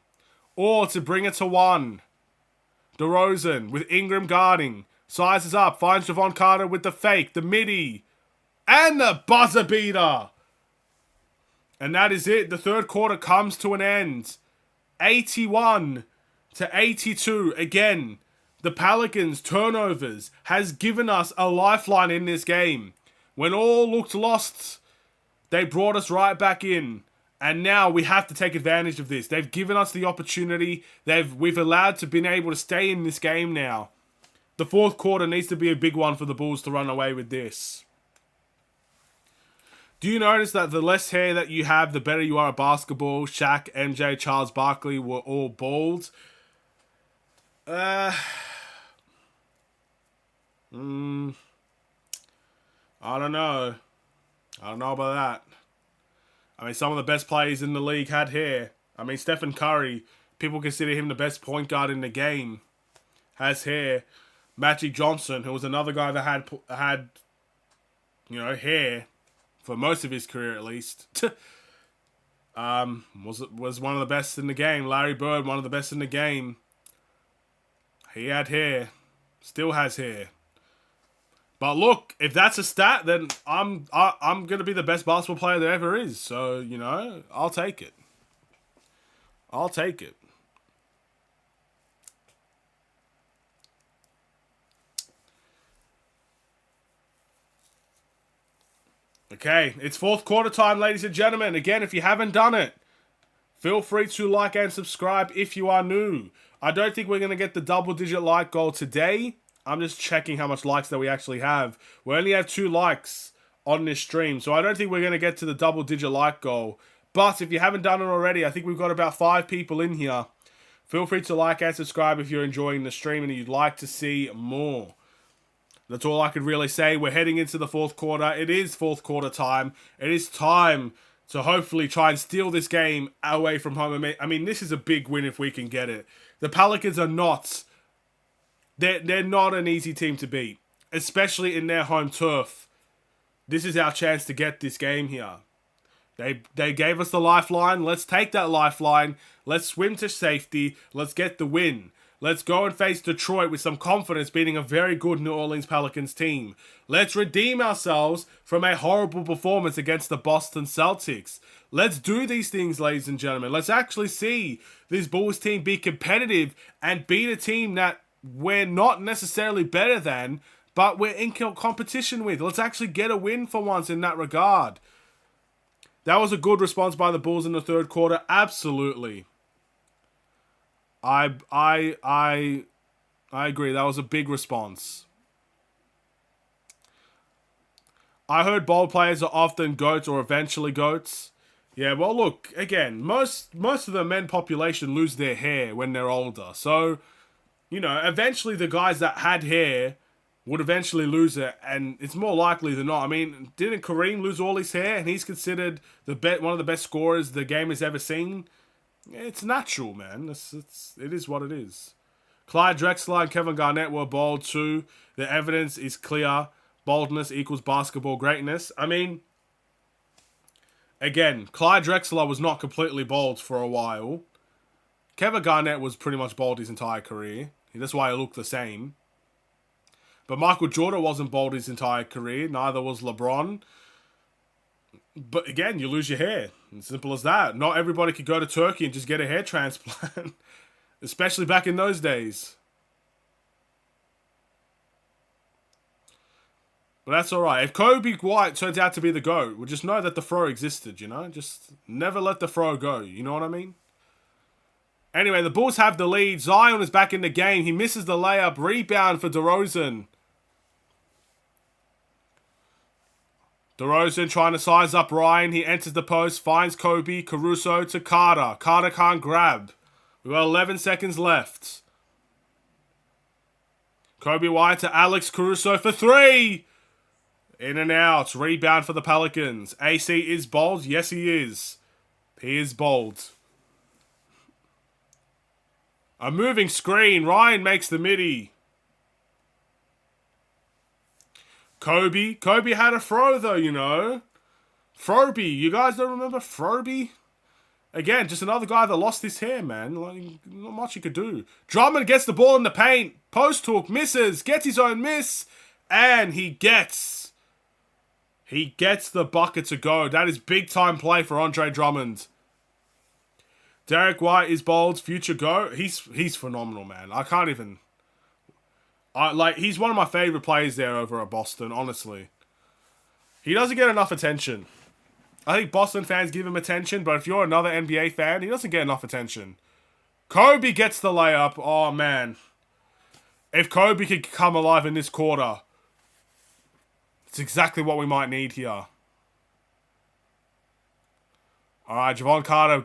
Or to bring it to one. DeRozan with Ingram guarding. Sizes up. Finds Javon Carter with the fake. The midi. And the buzzer beater. And that is it. The third quarter comes to an end. 81 to 82. Again, the Pelicans' turnovers has given us a lifeline in this game. When all looked lost, they brought us right back in. And now we have to take advantage of this. They've given us the opportunity. We've allowed to been able to stay in this game now. The fourth quarter needs to be a big one for the Bulls to run away with this. Do you notice that the less hair that you have, the better you are at basketball? Shaq, MJ, Charles Barkley were all bald. I don't know. I don't know about that. I mean, some of the best players in the league had hair. I mean, Stephen Curry, people consider him the best point guard in the game, has hair. Magic Johnson, who was another guy that had hair for most of his career at least, was one of the best in the game. Larry Bird, one of the best in the game. He had hair, still has hair. But look, if that's a stat, then I'm gonna be the best basketball player there ever is. So, I'll take it. I'll take it. Okay, it's fourth quarter time, ladies and gentlemen. Again, if you haven't done it, feel free to like and subscribe if you are new. I don't think we're gonna get the double-digit like goal today. I'm just checking how much likes that we actually have. We only have 2 likes on this stream, so I don't think we're going to get to the double-digit like goal. But if you haven't done it already, I think we've got about 5 people in here. Feel free to like and subscribe if you're enjoying the stream and you'd like to see more. That's all I could really say. We're heading into the fourth quarter. It is fourth quarter time. It is time to hopefully try and steal this game away from home. I mean, this is a big win if we can get it. The Pelicans are not... They're not an easy team to beat, especially in their home turf. This is our chance to get this game here. They gave us the lifeline. Let's take that lifeline. Let's swim to safety. Let's get the win. Let's go and face Detroit with some confidence, beating a very good New Orleans Pelicans team. Let's redeem ourselves from a horrible performance against the Boston Celtics. Let's do these things, ladies and gentlemen. Let's actually see this Bulls team be competitive and beat a team that we're not necessarily better than, but we're in competition with. Let's actually get a win for once in that regard. That was a good response by the Bulls in the third quarter. Absolutely. I agree. That was a big response. I heard ball players are often GOATs or eventually GOATs. Yeah, well, look, again, most of the men population lose their hair when they're older. So... eventually the guys that had hair would eventually lose it, and it's more likely than not. I mean, didn't Kareem lose all his hair, and he's considered one of the best scorers the game has ever seen? It's natural, man. It is what it is. Clyde Drexler and Kevin Garnett were bald too. The evidence is clear. Baldness equals basketball greatness. I mean, again, Clyde Drexler was not completely bald for a while. Kevin Garnett was pretty much bald his entire career. That's why he looked the same. But Michael Jordan wasn't bald his entire career. Neither was LeBron. But again, you lose your hair. As simple as that. Not everybody could go to Turkey and just get a hair transplant. Especially back in those days. But that's alright. If Kobe White turns out to be the GOAT, we'll just know that the throw existed, you know? Just never let the throw go. You know what I mean? Anyway, the Bulls have the lead. Zion is back in the game. He misses the layup. Rebound for DeRozan. DeRozan trying to size up Ryan. He enters the post. Finds Kobe. Caruso to Carter. Carter can't grab. We've got 11 seconds left. Kobe White to Alex Caruso for 3. In and out. Rebound for the Pelicans. AC is bold. Yes, he is. He is bold. A moving screen. Ryan makes the midi. Kobe had a throw though, you know. Froby. You guys don't remember Froby? Again, just another guy that lost his hair, man. Like, not much he could do. Drummond gets the ball in the paint. Post hook. Misses. Gets his own miss. And he gets the bucket to go. That is big time play for Andre Drummond. Derek White is bold. Future GOAT. He's phenomenal, man. I can't even... he's one of my favorite players there over at Boston, honestly. He doesn't get enough attention. I think Boston fans give him attention, but if you're another NBA fan, he doesn't get enough attention. Kobe gets the layup. Oh, man. If Kobe could come alive in this quarter, it's exactly what we might need here. Alright, Javon Carter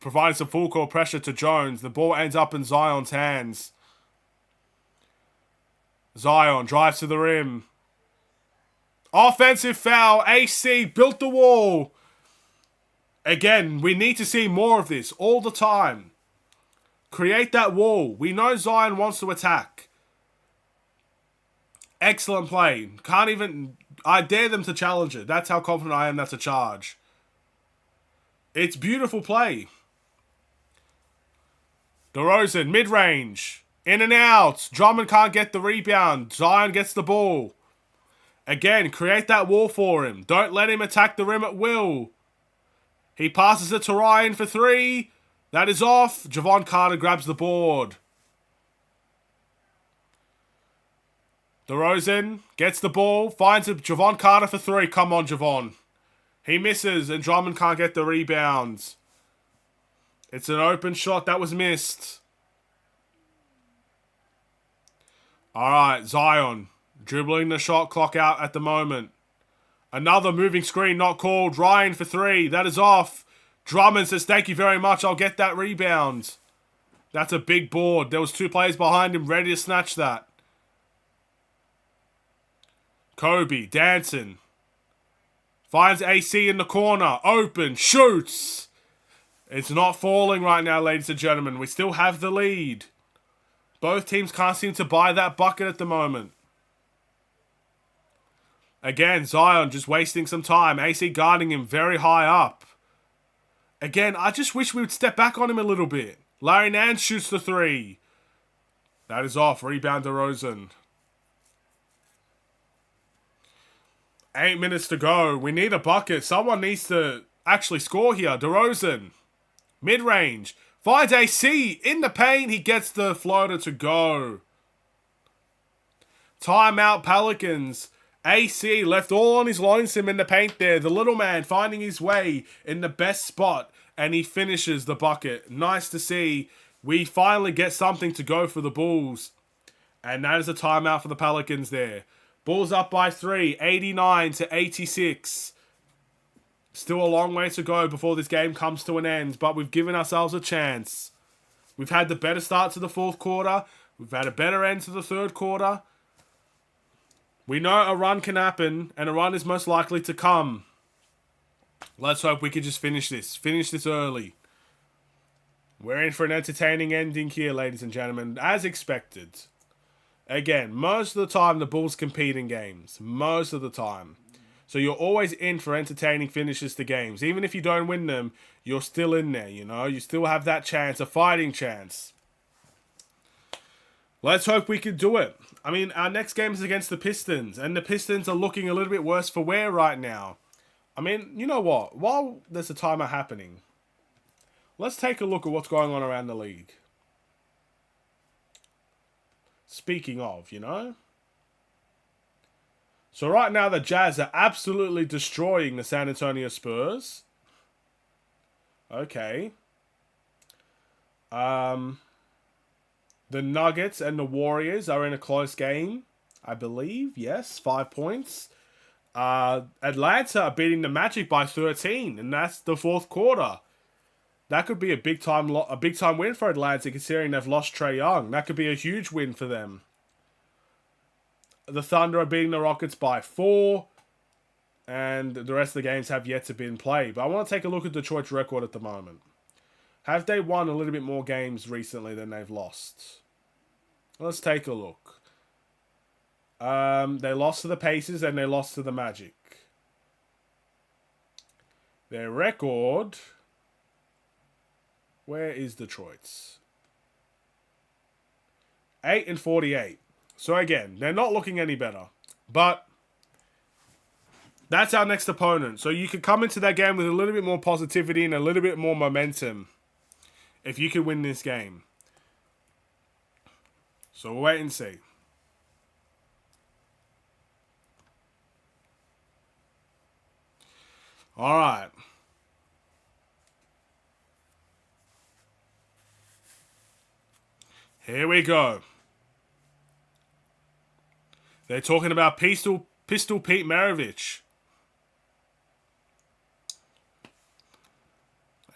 providing some full court pressure to Jones. The ball ends up in Zion's hands. Zion drives to the rim. Offensive foul. AC built the wall. Again, we need to see more of this all the time. Create that wall. We know Zion wants to attack. Excellent play. I dare them to challenge it. That's how confident I am that's a charge. It's beautiful play. DeRozan, mid-range. In and out. Drummond can't get the rebound. Zion gets the ball. Again, create that wall for him. Don't let him attack the rim at will. He passes it to Ryan for 3. That is off. Javon Carter grabs the board. DeRozan gets the ball. Finds Javon Carter for 3. Come on, Javon. He misses and Drummond can't get the rebounds. It's an open shot that was missed. Alright, Zion. Dribbling the shot clock out at the moment. Another moving screen not called. Ryan for 3. That is off. Drummond says, thank you very much. I'll get that rebound. That's a big board. There was 2 players behind him ready to snatch that. Kobe dancing. Finds AC in the corner. Open. Shoots. It's not falling right now, ladies and gentlemen. We still have the lead. Both teams can't seem to buy that bucket at the moment. Again, Zion just wasting some time. AC guarding him very high up. Again, I just wish we would step back on him a little bit. Larry Nance shoots the 3. That is off. Rebound DeRozan. 8 minutes to go. We need a bucket. Someone needs to actually score here. DeRozan. Mid-range. Finds AC in the paint. He gets the floater to go. Timeout Pelicans. AC left all on his lonesome in the paint there. The little man finding his way in the best spot. And he finishes the bucket. Nice to see. We finally get something to go for the Bulls. And that is a timeout for the Pelicans there. Bulls up by 3. 89-86. Still a long way to go before this game comes to an end. But we've given ourselves a chance. We've had the better start to the 4th quarter. We've had a better end to the 3rd quarter. We know a run can happen. And a run is most likely to come. Let's hope we can just finish this. Finish this early. We're in for an entertaining ending here, ladies and gentlemen. As expected. Again, most of the time the Bulls compete in games. Most of the time. So you're always in for entertaining finishes to games. Even if you don't win them, you're still in there, you know? You still have that chance, a fighting chance. Let's hope we can do it. I mean, our next game is against the Pistons, and the Pistons are looking a little bit worse for wear right now. I mean, you know what? While there's a timer happening, let's take a look at what's going on around the league. Speaking of, you know? So right now, the Jazz are absolutely destroying the San Antonio Spurs. Okay. The Nuggets and the Warriors are in a close game, I believe. Yes, 5 points. Atlanta are beating the Magic by 13, and that's the fourth quarter. That could be a big time win for Atlanta, considering they've lost Trae Young. That could be a huge win for them. The Thunder are beating the Rockets by 4, and the rest of the games have yet to be played. But I want to take a look at Detroit's record at the moment. Have they won a little bit more games recently than they've lost? Let's take a look. They lost to the Pacers and they lost to the Magic. Their record... Where is Detroit's? 8-48. So again, they're not looking any better. But that's our next opponent. So you could come into that game with a little bit more positivity and a little bit more momentum if you can win this game. So we'll wait and see. All right. Here we go. They're talking about Pistol Pete Maravich.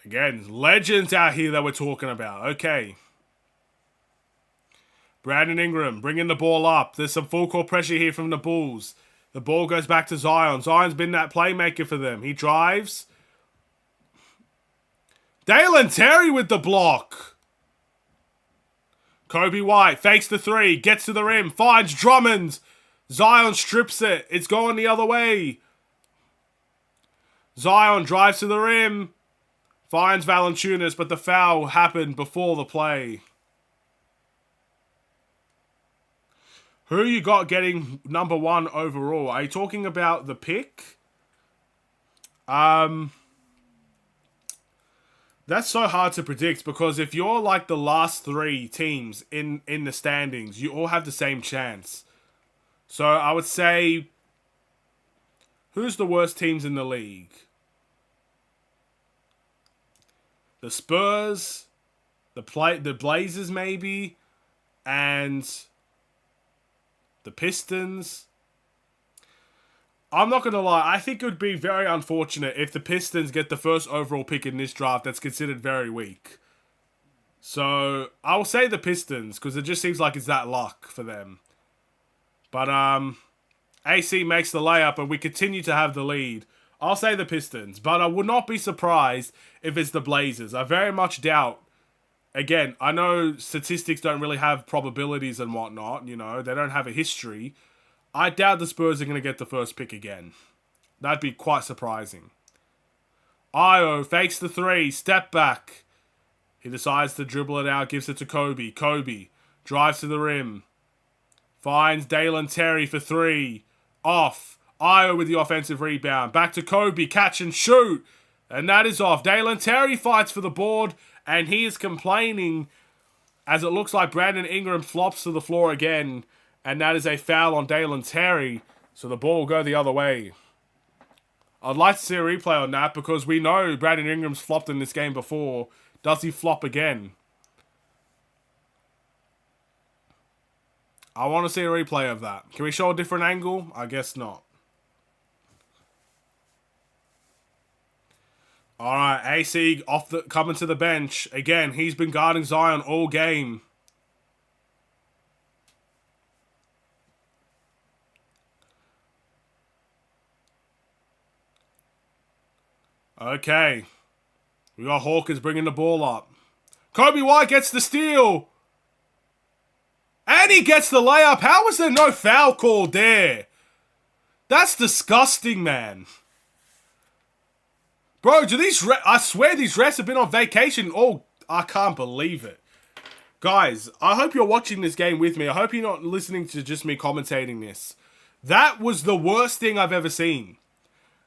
Again, legends out here that we're talking about. Okay. Brandon Ingram bringing the ball up. There's some full court pressure here from the Bulls. The ball goes back to Zion. Zion's been that playmaker for them. He drives. Dalen Terry with the block. Kobe White fakes the three. Gets to the rim. Finds Drummond. Zion strips it. It's going the other way. Zion drives to the rim. Finds Valanciunas, but the foul happened before the play. Who you got getting number 1 overall? Are you talking about the pick? That's so hard to predict because if you're like the last 3 teams in the standings, you all have the same chance. So I would say, who's the worst teams in the league? The Spurs, the Blazers maybe, and the Pistons. I'm not going to lie, I think it would be very unfortunate if the Pistons get the first overall pick in this draft that's considered very weak. So, I will say the Pistons, because it just seems like it's that luck for them. But, AC makes the layup and we continue to have the lead. I'll say the Pistons, but I would not be surprised if it's the Blazers. I very much doubt. Again, I know statistics don't really have probabilities and whatnot, you know, they don't have a history. I doubt the Spurs are going to get the first pick again. That'd be quite surprising. Io fakes the three, step back. He decides to dribble it out, gives it to Kobe. Kobe drives to the rim. Finds Dalen Terry for 3. Off. Io with the offensive rebound. Back to Kobe, catch and shoot. And that is off. Dalen Terry fights for the board, and he is complaining as it looks like Brandon Ingram flops to the floor again. And that is a foul on Dalen Terry. So the ball will go the other way. I'd like to see a replay on that because we know Brandon Ingram's flopped in this game before. Does he flop again? I want to see a replay of that. Can we show a different angle? I guess not. Alright, AC coming to the bench. Again, he's been guarding Zion all game. Okay. We got Hawkins bringing the ball up. Kobe White gets the steal. And he gets the layup. How was there no foul called there? That's disgusting, man. Bro, I swear these refs have been on vacation. Oh, I can't believe it. Guys, I hope you're watching this game with me. I hope you're not listening to just me commentating this. That was the worst thing I've ever seen.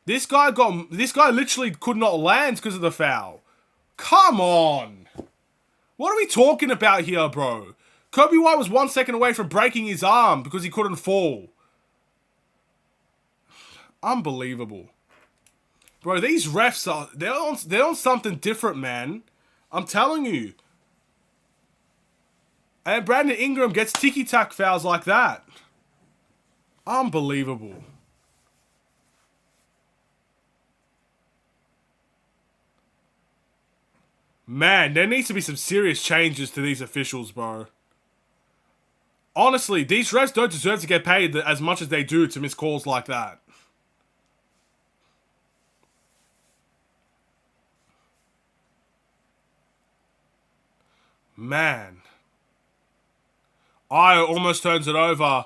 This guy literally could not land because of the foul. Come on. What are we talking about here, bro? Kobe White was 1 second away from breaking his arm because he couldn't fall. Unbelievable. Bro, these refs they're on something different, man. I'm telling you. And Brandon Ingram gets ticky-tack fouls like that. Unbelievable. Man, there needs to be some serious changes to these officials, bro. Honestly, these refs don't deserve to get paid as much as they do to miss calls like that. Man. Ayo almost turns it over.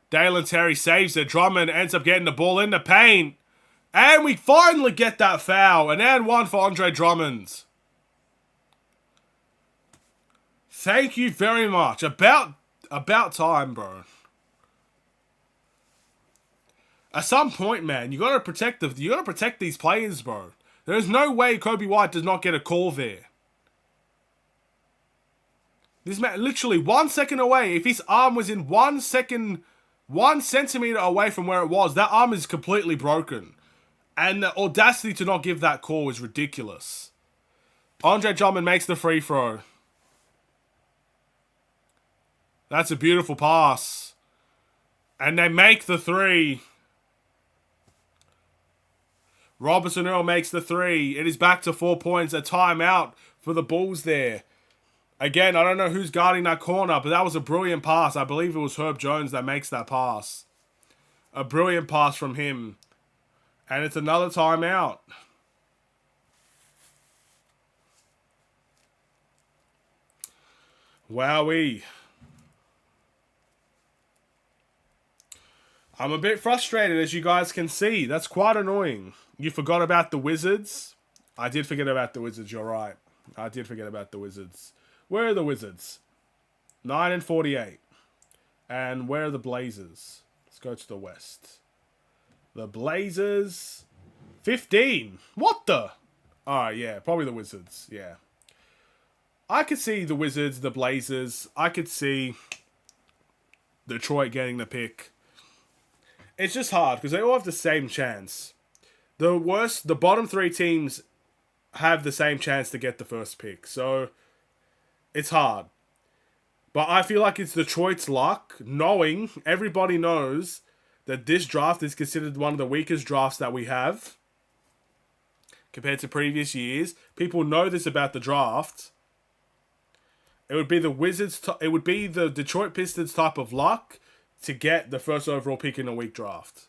Dalen Terry saves it. Drummond ends up getting the ball in the paint. And we finally get that foul. And one for Andre Drummond. Thank you very much. About time, bro. At some point, man, you gotta protect these players, bro. There is no way Kobe White does not get a call there. This man, literally 1 second away. If his arm was in 1 centimeter away from where it was, that arm is completely broken. And the audacity to not give that call is ridiculous. Andre Drummond makes the free throw. That's a beautiful pass. And they make the three. Robertson Earl makes the three. It is back to 4 points. A timeout for the Bulls there. Again, I don't know who's guarding that corner, but that was a brilliant pass. I believe it was Herb Jones that makes that pass. A brilliant pass from him. And it's another timeout. Wowee. I'm a bit frustrated, as you guys can see. That's quite annoying. You forgot about the Wizards? I did forget about the Wizards, you're right. I did forget about the Wizards. Where are the Wizards? 9-48. And where are the Blazers? Let's go to the West. The Blazers... 15. What the? Alright, yeah. Probably the Wizards. Yeah. I could see the Wizards, the Blazers. I could see Detroit getting the pick. It's just hard because they all have the same chance. The bottom three teams have the same chance to get the first pick. So... it's hard. But I feel like it's Detroit's luck, knowing, everybody knows, that this draft is considered one of the weakest drafts that we have. Compared to previous years. People know this about the draft. It would be the Detroit Pistons type of luck to get the first overall pick in a weak draft.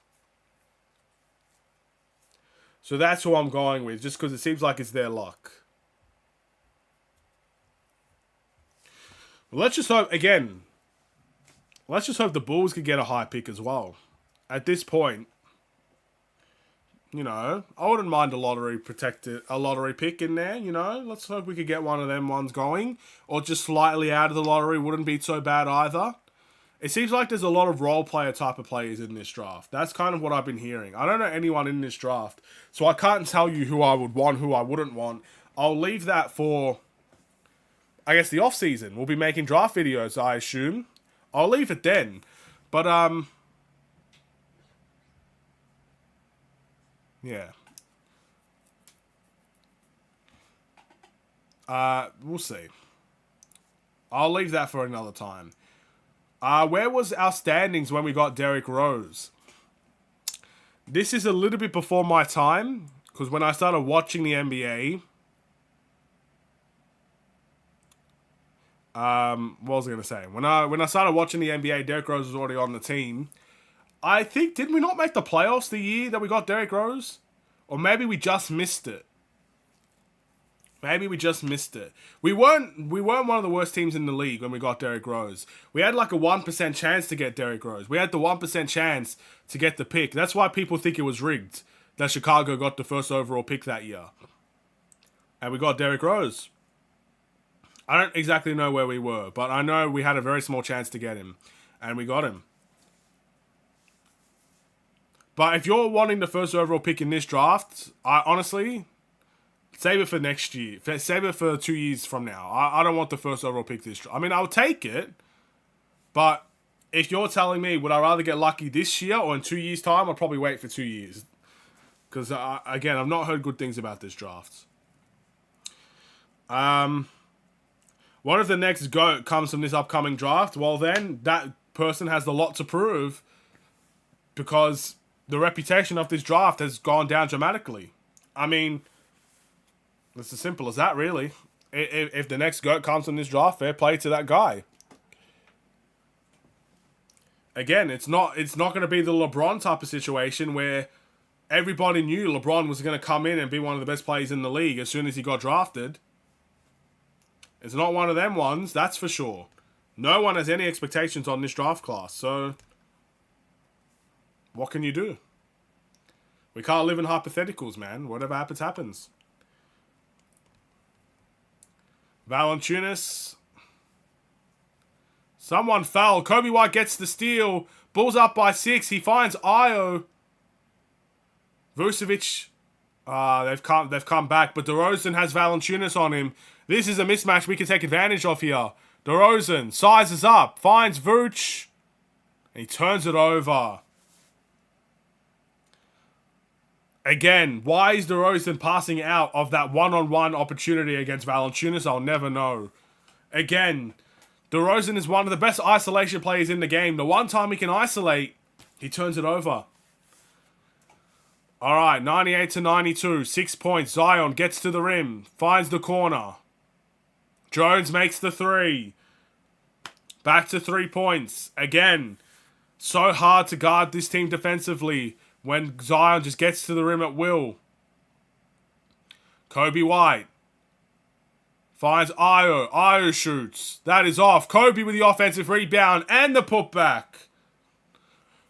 So that's who I'm going with, just because it seems like it's their luck. Let's just hope, again, let's just hope the Bulls could get a high pick as well. At this point, you know, I wouldn't mind a lottery pick in there, you know. Let's hope we could get one of them ones going. Or just slightly out of the lottery wouldn't be so bad either. It seems like there's a lot of role player type of players in this draft. That's kind of what I've been hearing. I don't know anyone in this draft, so I can't tell you who I would want, who I wouldn't want. I'll leave that for... I guess the off-season. We'll be making draft videos, I assume. I'll leave it then. But, yeah. We'll see. I'll leave that for another time. Where was our standings when we got Derrick Rose? This is a little bit before my time, because when I started watching the NBA... what was I going to say? When I started watching the NBA, Derrick Rose was already on the team. I think, did we not make the playoffs the year that we got Derrick Rose? Or maybe we just missed it. Maybe we just missed it. We weren't one of the worst teams in the league when we got Derrick Rose. We had like a 1% chance to get Derrick Rose. We had the 1% chance to get the pick. That's why people think it was rigged that Chicago got the first overall pick that year. And we got Derrick Rose. I don't exactly know where we were, but I know we had a very small chance to get him. And we got him. But if you're wanting the first overall pick in this draft, I honestly... save it for next year. Save it for 2 years from now. I don't want the first overall pick this year. I mean, I'll take it. But if you're telling me, would I rather get lucky this year or in 2 years' time, I'll probably wait for 2 years. Because, again, I've not heard good things about this draft. What if the next GOAT comes from this upcoming draft? Well, then, that person has a lot to prove. Because the reputation of this draft has gone down dramatically. I mean... it's as simple as that, really. If the next GOAT comes from this draft, fair play to that guy. Again, it's not going to be the LeBron type of situation where everybody knew LeBron was going to come in and be one of the best players in the league as soon as he got drafted. It's not one of them ones, that's for sure. No one has any expectations on this draft class, so what can you do? We can't live in hypotheticals, man. Whatever happens, happens. Valanciunas. Someone fell. Kobe White gets the steal. Bulls up by 6. He finds Io. Vucevic. They've come back, but DeRozan has Valanciunas on him. This is a mismatch we can take advantage of here. DeRozan sizes up, finds Vooch. And he turns it over. Again, why is DeRozan passing out of that one-on-one opportunity against Valanciunas? I'll never know. Again, DeRozan is one of the best isolation players in the game. The one time he can isolate, he turns it over. All right, 98-92, 6 points. Zion gets to the rim, finds the corner. Jones makes the three. Back to 3 points. Again, so hard to guard this team defensively when Zion just gets to the rim at will. Kobe White finds Io. Io shoots. That is off. Kobe with the offensive rebound and the putback.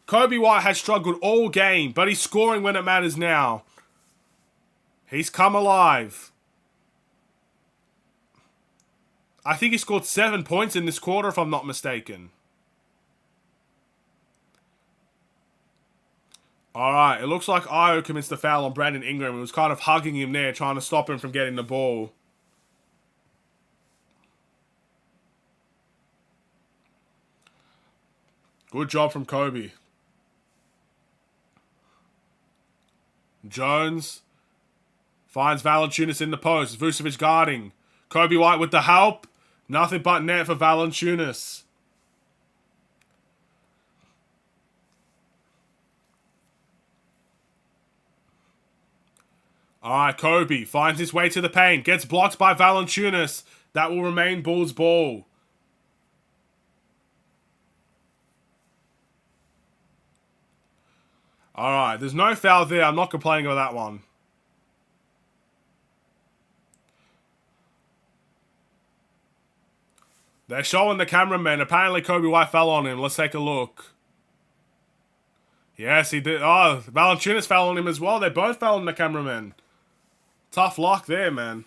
Kobe White has struggled all game, but he's scoring when it matters now. He's come alive. I think he scored 7 points in this quarter, if I'm not mistaken. Alright, it looks like Io commits the foul on Brandon Ingram. He was kind of hugging him there, trying to stop him from getting the ball. Good job from Kobe. Jones finds Valanciunas in the post. Vucevic guarding. Kobe White with the help. Nothing but net for Valanciunas. Alright, Kobe finds his way to the paint. Gets blocked by Valanciunas. That will remain Bulls ball. Alright, there's no foul there. I'm not complaining about that one. They're showing the cameraman. Apparently Kobe White fell on him. Let's take a look. Yes, he did. Oh, Valanciunas fell on him as well. They both fell on the cameraman. Tough luck there, man.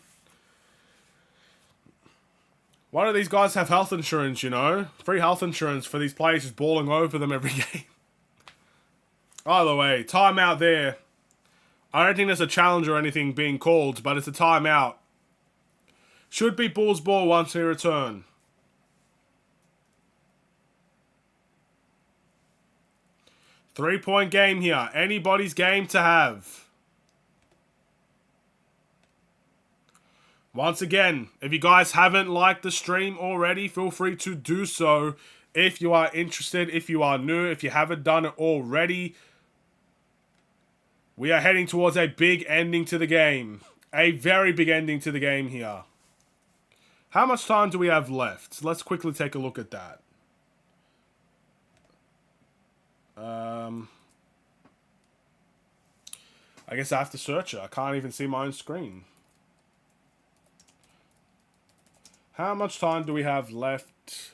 Why do these guys have health insurance, you know? Free health insurance for these players just balling over them every game. Either way, timeout there. I don't think there's a challenge or anything being called, but it's a timeout. Should be Bulls ball once we return. Three-point game here. Anybody's game to have. Once again, if you guys haven't liked the stream already, feel free to do so. If you are interested, if you are new, if you haven't done it already. We are heading towards a big ending to the game. A very big ending to the game here. How much time do we have left? Let's quickly take a look at that. I guess I have to search it. I can't even see my own screen. How much time do we have left?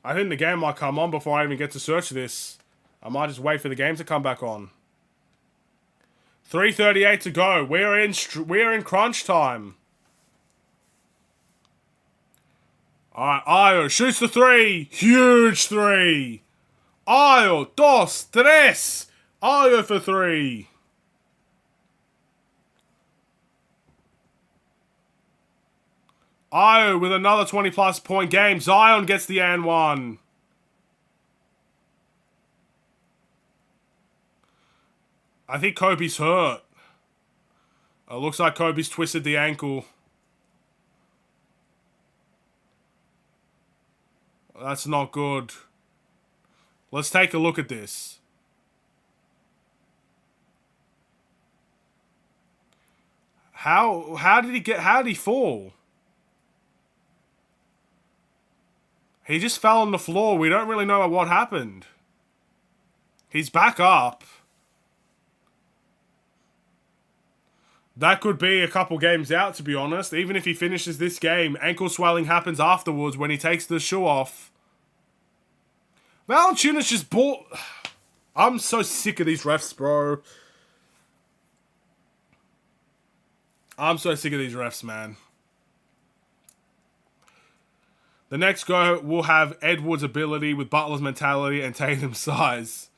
I think the game might come on before I even get to search this. I might just wait for the game to come back on. 3:38 to go. We're in crunch time. Alright, Ayo shoots the three. Huge three. Ayo, dos, tres. Ayo for three. Ayo with another 20-plus point game. Zion gets the and one. I think Kobe's hurt. It looks like Kobe's twisted the ankle. That's not good. Let's take a look at this. How did he fall? He just fell on the floor. We don't really know what happened. He's back up. That could be a couple games out, to be honest. Even if he finishes this game, ankle swelling happens afterwards when he takes the shoe off. Valanciunas just bought... I'm so sick of these refs, bro. I'm so sick of these refs, man. The next go will have Edwards' ability with Butler's mentality and Tatum's size.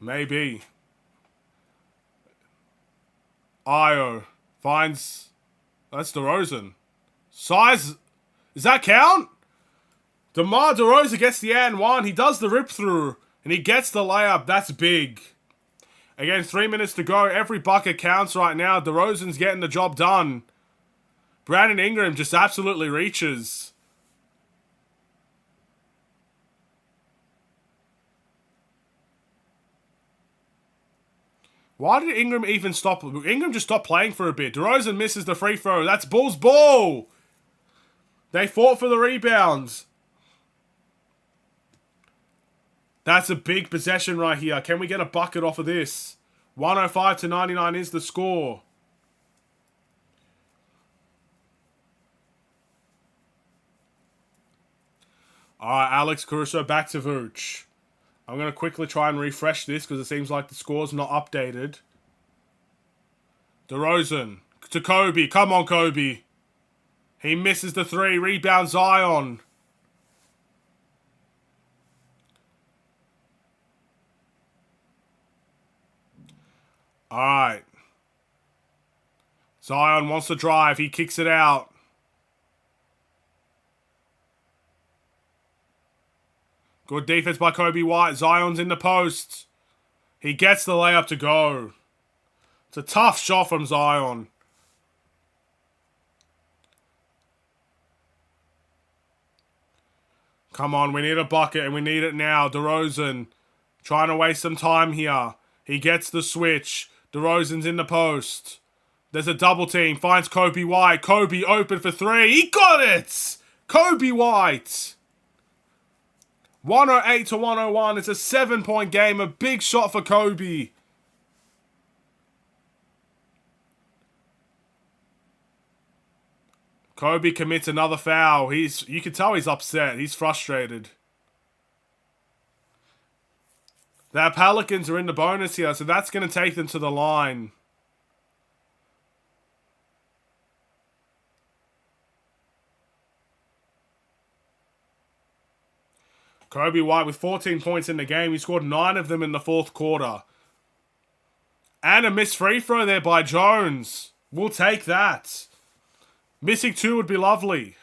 Maybe. Ayo finds... That's DeRozan. Size... Does that count? DeMar DeRozan gets the and one. He does the rip through. And he gets the layup. That's big. Again, 3 minutes to go. Every bucket counts right now. DeRozan's getting the job done. Brandon Ingram just absolutely reaches. Why did Ingram even stop? Ingram just stopped playing for a bit. DeRozan misses the free throw. That's Bulls' ball. They fought for the rebounds. That's a big possession right here. Can we get a bucket off of this? 105-99 is the score. Alright, Alex Caruso back to Vooch. I'm going to quickly try and refresh this because it seems like the score's not updated. DeRozan to Kobe. Come on, Kobe. He misses the three. Rebound Zion. Alright. Zion wants to drive. He kicks it out. Good defense by Kobe White. Zion's in the post. He gets the layup to go. It's a tough shot from Zion. Come on, we need a bucket and we need it now. DeRozan trying to waste some time here. He gets the switch. DeRozan's in the post. There's a double team. Finds Kobe White. Kobe open for three. He got it! Kobe White. 108-101. It's a 7-point game. A big shot for Kobe. Kobe commits another foul. You can tell he's upset. He's frustrated. The Pelicans are in the bonus here, so that's going to take them to the line. Kobe White with 14 points in the game. He scored 9 of them in the fourth quarter. And a missed free throw there by Jones. We'll take that. Missing 2 would be lovely.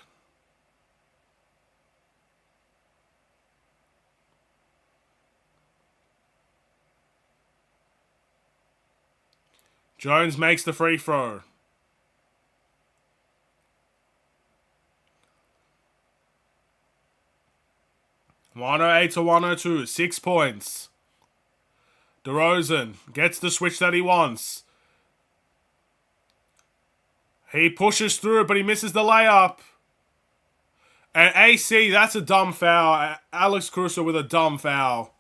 Jones makes the free throw. (108-102), 6 points. DeRozan gets the switch that he wants. He pushes through, but he misses the layup. And AC, that's a dumb foul. Alex Caruso with a dumb foul.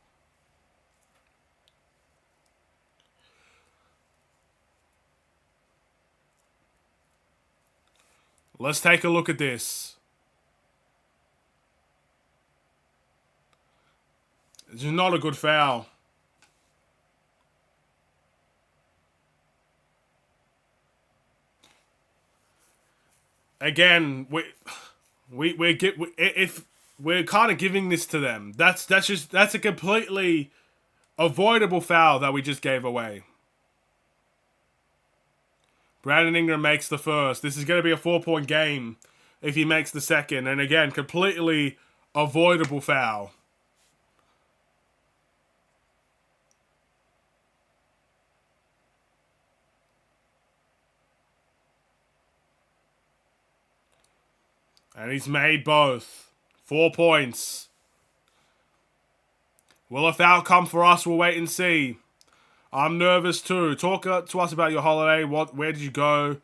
Let's take a look at this. This is not a good foul. Again, if we're kind of giving this to them, that's a completely avoidable foul that we just gave away. Brandon Ingram makes the first. This is going to be a 4-point game if he makes the second. And again, completely avoidable foul. And he's made both. 4 points. Will a foul come for us? We'll wait and see. I'm nervous too. Talk to us about your holiday. Where did you go?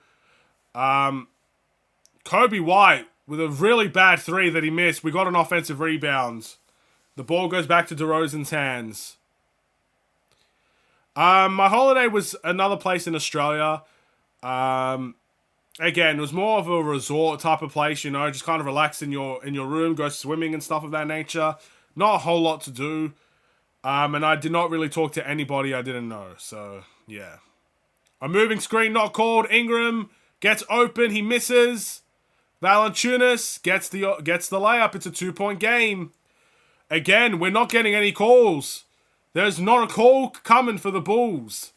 Kobe White with a really bad 3 that he missed. We got an offensive rebound. The ball goes back to DeRozan's hands. My holiday was another place in Australia. Again, it was more of a resort type of place, you know, just kind of relax in your room, go swimming and stuff of that nature. Not a whole lot to do. And I did not really talk to anybody I didn't know. So, yeah. A moving screen not called. Ingram gets open. He misses. Valanciunas gets the layup. It's a 2-point game. Again, we're not getting any calls. There's not a call coming for the Bulls.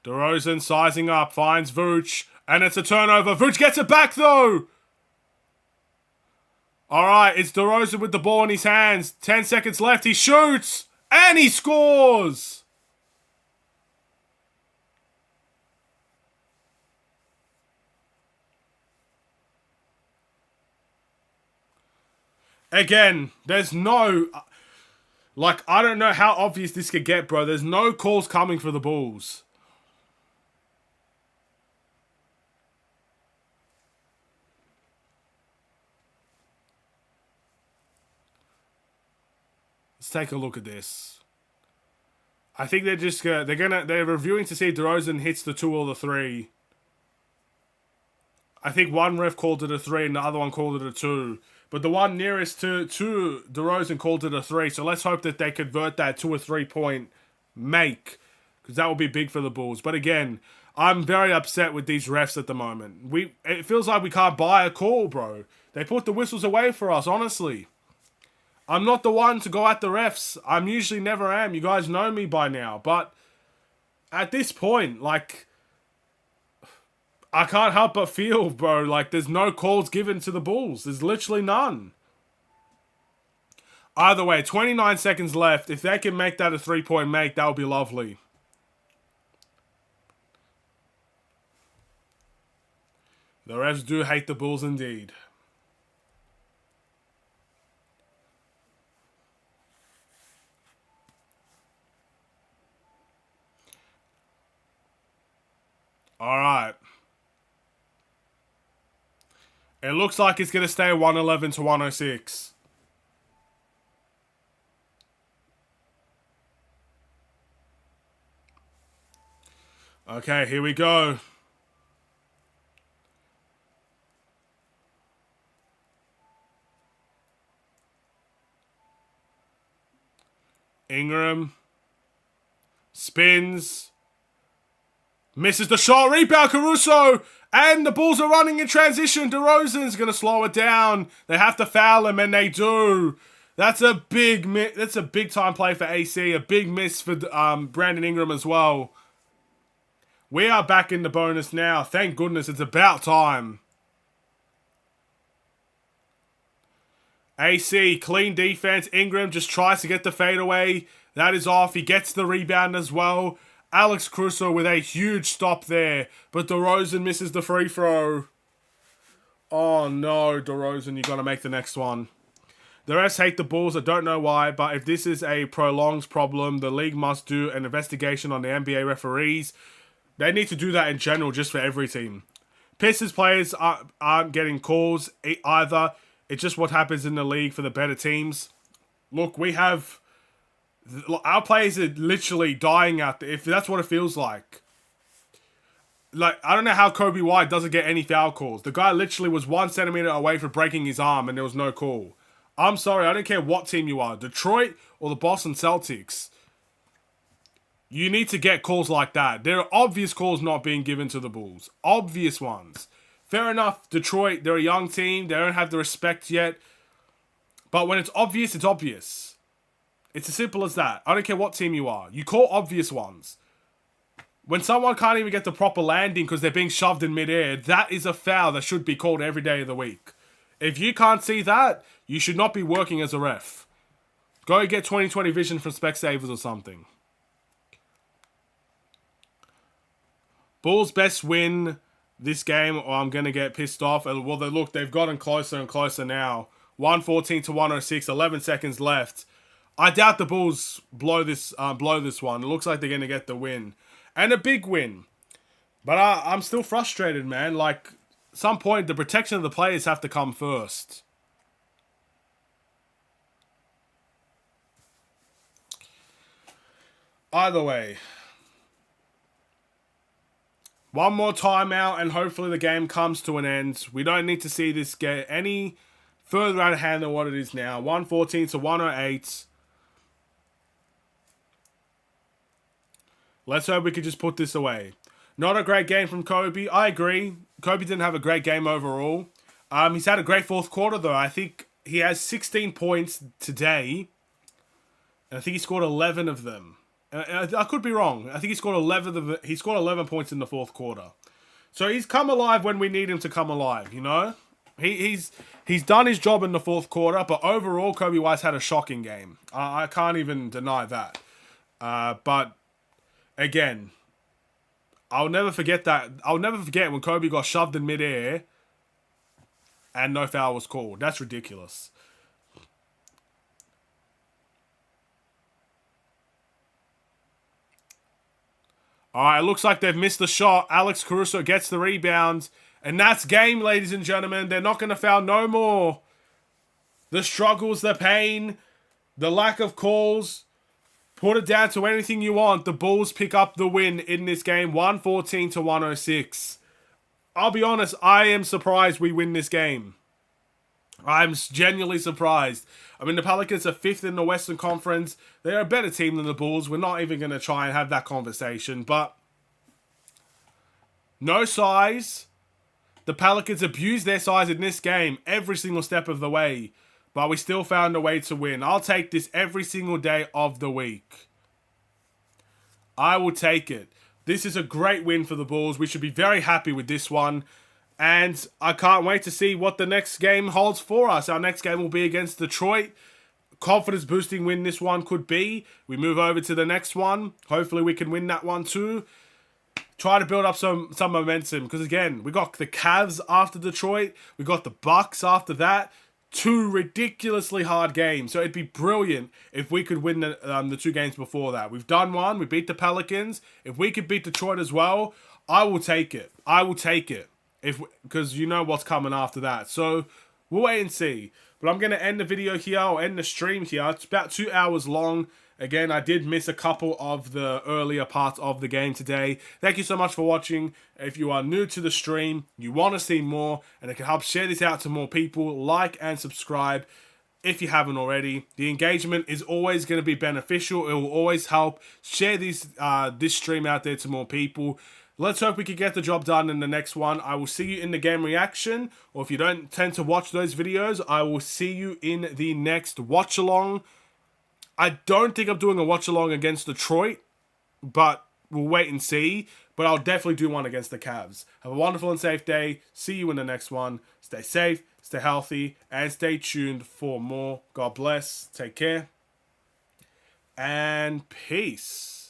DeRozan sizing up, finds Vooch, and it's a turnover. Vooch gets it back, though! Alright, it's DeRozan with the ball in his hands. 10 seconds left, he shoots! And he scores! Again, there's no... Like, I don't know how obvious this could get, bro. There's no calls coming for the Bulls. Let's take a look at this. I think they're just they're reviewing to see if DeRozan hits the 2 or the 3. I think one ref called it a 3 and the other one called it a 2. But the one nearest to DeRozan called it a 3. So let's hope that they convert that to a 3-point make, because that will be big for the Bulls. But again, I'm very upset with these refs at the moment. It feels like we can't buy a call, bro. They put the whistles away for us, honestly. I'm not the one to go at the refs. I'm usually never am. You guys know me by now. But at this point, like, I can't help but feel, bro, like there's no calls given to the Bulls. There's literally none. Either way, 29 seconds left. If they can make that a 3-point make, that would be lovely. The refs do hate the Bulls indeed. Alright. It looks like it's going to stay 111 to 106. Okay, here we go. Ingram spins. Misses the shot. Rebound, Caruso. And the Bulls are running in transition. DeRozan's going to slow it down. They have to foul him, and they do. That's a big time play for AC. A big miss for Brandon Ingram as well. We are back in the bonus now. Thank goodness. It's about time. AC, clean defense. Ingram just tries to get the fadeaway. That is off. He gets the rebound as well. Alex Caruso with a huge stop there. But DeRozan misses the free throw. Oh no, DeRozan, you got to make the next one. The refs hate the Bulls. I don't know why. But if this is a prolonged problem, the league must do an investigation on the NBA referees. They need to do that in general just for every team. Pistons players aren't getting calls either. It's just what happens in the league for the better teams. Look, we have Our players are literally dying out there, if that's what it feels like. Like, I don't know how Kobe White doesn't get any foul calls. The guy literally was 1 centimeter away from breaking his arm and there was no call. I'm sorry, I don't care what team you are, Detroit or the Boston Celtics. You need to get calls like that. There are obvious calls not being given to the Bulls. Obvious ones. Fair enough, Detroit, they're a young team. They don't have the respect yet. But when it's obvious, it's obvious. It's as simple as that. I don't care what team you are. You call obvious ones. When someone can't even get the proper landing because they're being shoved in midair, that is a foul that should be called every day of the week. If you can't see that, you should not be working as a ref. Go get 20/20 vision from Specsavers or something. Bulls best win this game or I'm going to get pissed off. And well, look, they've gotten closer and closer now. 114 to 106, 11 seconds left. I doubt the Bulls blow this one. It looks like they're going to get the win. And a big win. But I'm still frustrated, man. Like, at some point, the protection of the players have to come first. Either way. One more timeout and hopefully the game comes to an end. We don't need to see this get any further out of hand than what it is now. 114 to 108. Let's hope we can just put this away. Not a great game from Kobe. I agree. Kobe didn't have a great game overall. He's had a great fourth quarter, though. I think he has 16 points today. And I think he scored 11 of them. I could be wrong. I think he scored 11 he scored 11 points in the fourth quarter. So he's come alive when we need him to come alive, you know? He's done his job in the fourth quarter, but overall, Kobe White's had a shocking game. I can't even deny that. But again, I'll never forget that. I'll never forget when Kobe got shoved in midair and no foul was called. That's ridiculous. Alright, it looks like they've missed the shot. Alex Caruso gets the rebound. And that's game, ladies and gentlemen. They're not going to foul no more. The struggles, the pain, the lack of calls. Put it down to anything you want. The Bulls pick up the win in this game. 114 to 106. I'll be honest, I am surprised we win this game. I'm genuinely surprised. I mean, the Pelicans are 5th in the Western Conference. They're a better team than the Bulls. We're not even going to try and have that conversation. But no size. The Pelicans abused their size in this game every single step of the way. But we still found a way to win. I'll take this every single day of the week. I will take it. This is a great win for the Bulls. We should be very happy with this one. And I can't wait to see what the next game holds for us. Our next game will be against Detroit. Confidence boosting win this one could be. We move over to the next one. Hopefully we can win that one too. Try to build up some momentum. Because again, we got the Cavs after Detroit. We got the Bucks after that. 2 ridiculously hard games. So it'd be brilliant if we could win the 2 games before that. We've done one. We beat the Pelicans. If we could beat Detroit as well, I will take it. I will take it. Because you know what's coming after that. So we'll wait and see. But I'm going to end the video here. I'll end the stream here. It's about 2 hours long. Again, I did miss a couple of the earlier parts of the game today. Thank you so much for watching. If you are new to the stream, you want to see more, and it can help share this out to more people, like and subscribe if you haven't already. The engagement is always going to be beneficial. It will always help share this stream out there to more people. Let's hope we can get the job done in the next one. I will see you in the game reaction, or if you don't tend to watch those videos, I will see you in the next watch-along. I don't think I'm doing a watch-along against Detroit, but we'll wait and see. But I'll definitely do one against the Cavs. Have a wonderful and safe day. See you in the next one. Stay safe, stay healthy, and stay tuned for more. God bless. Take care. And peace.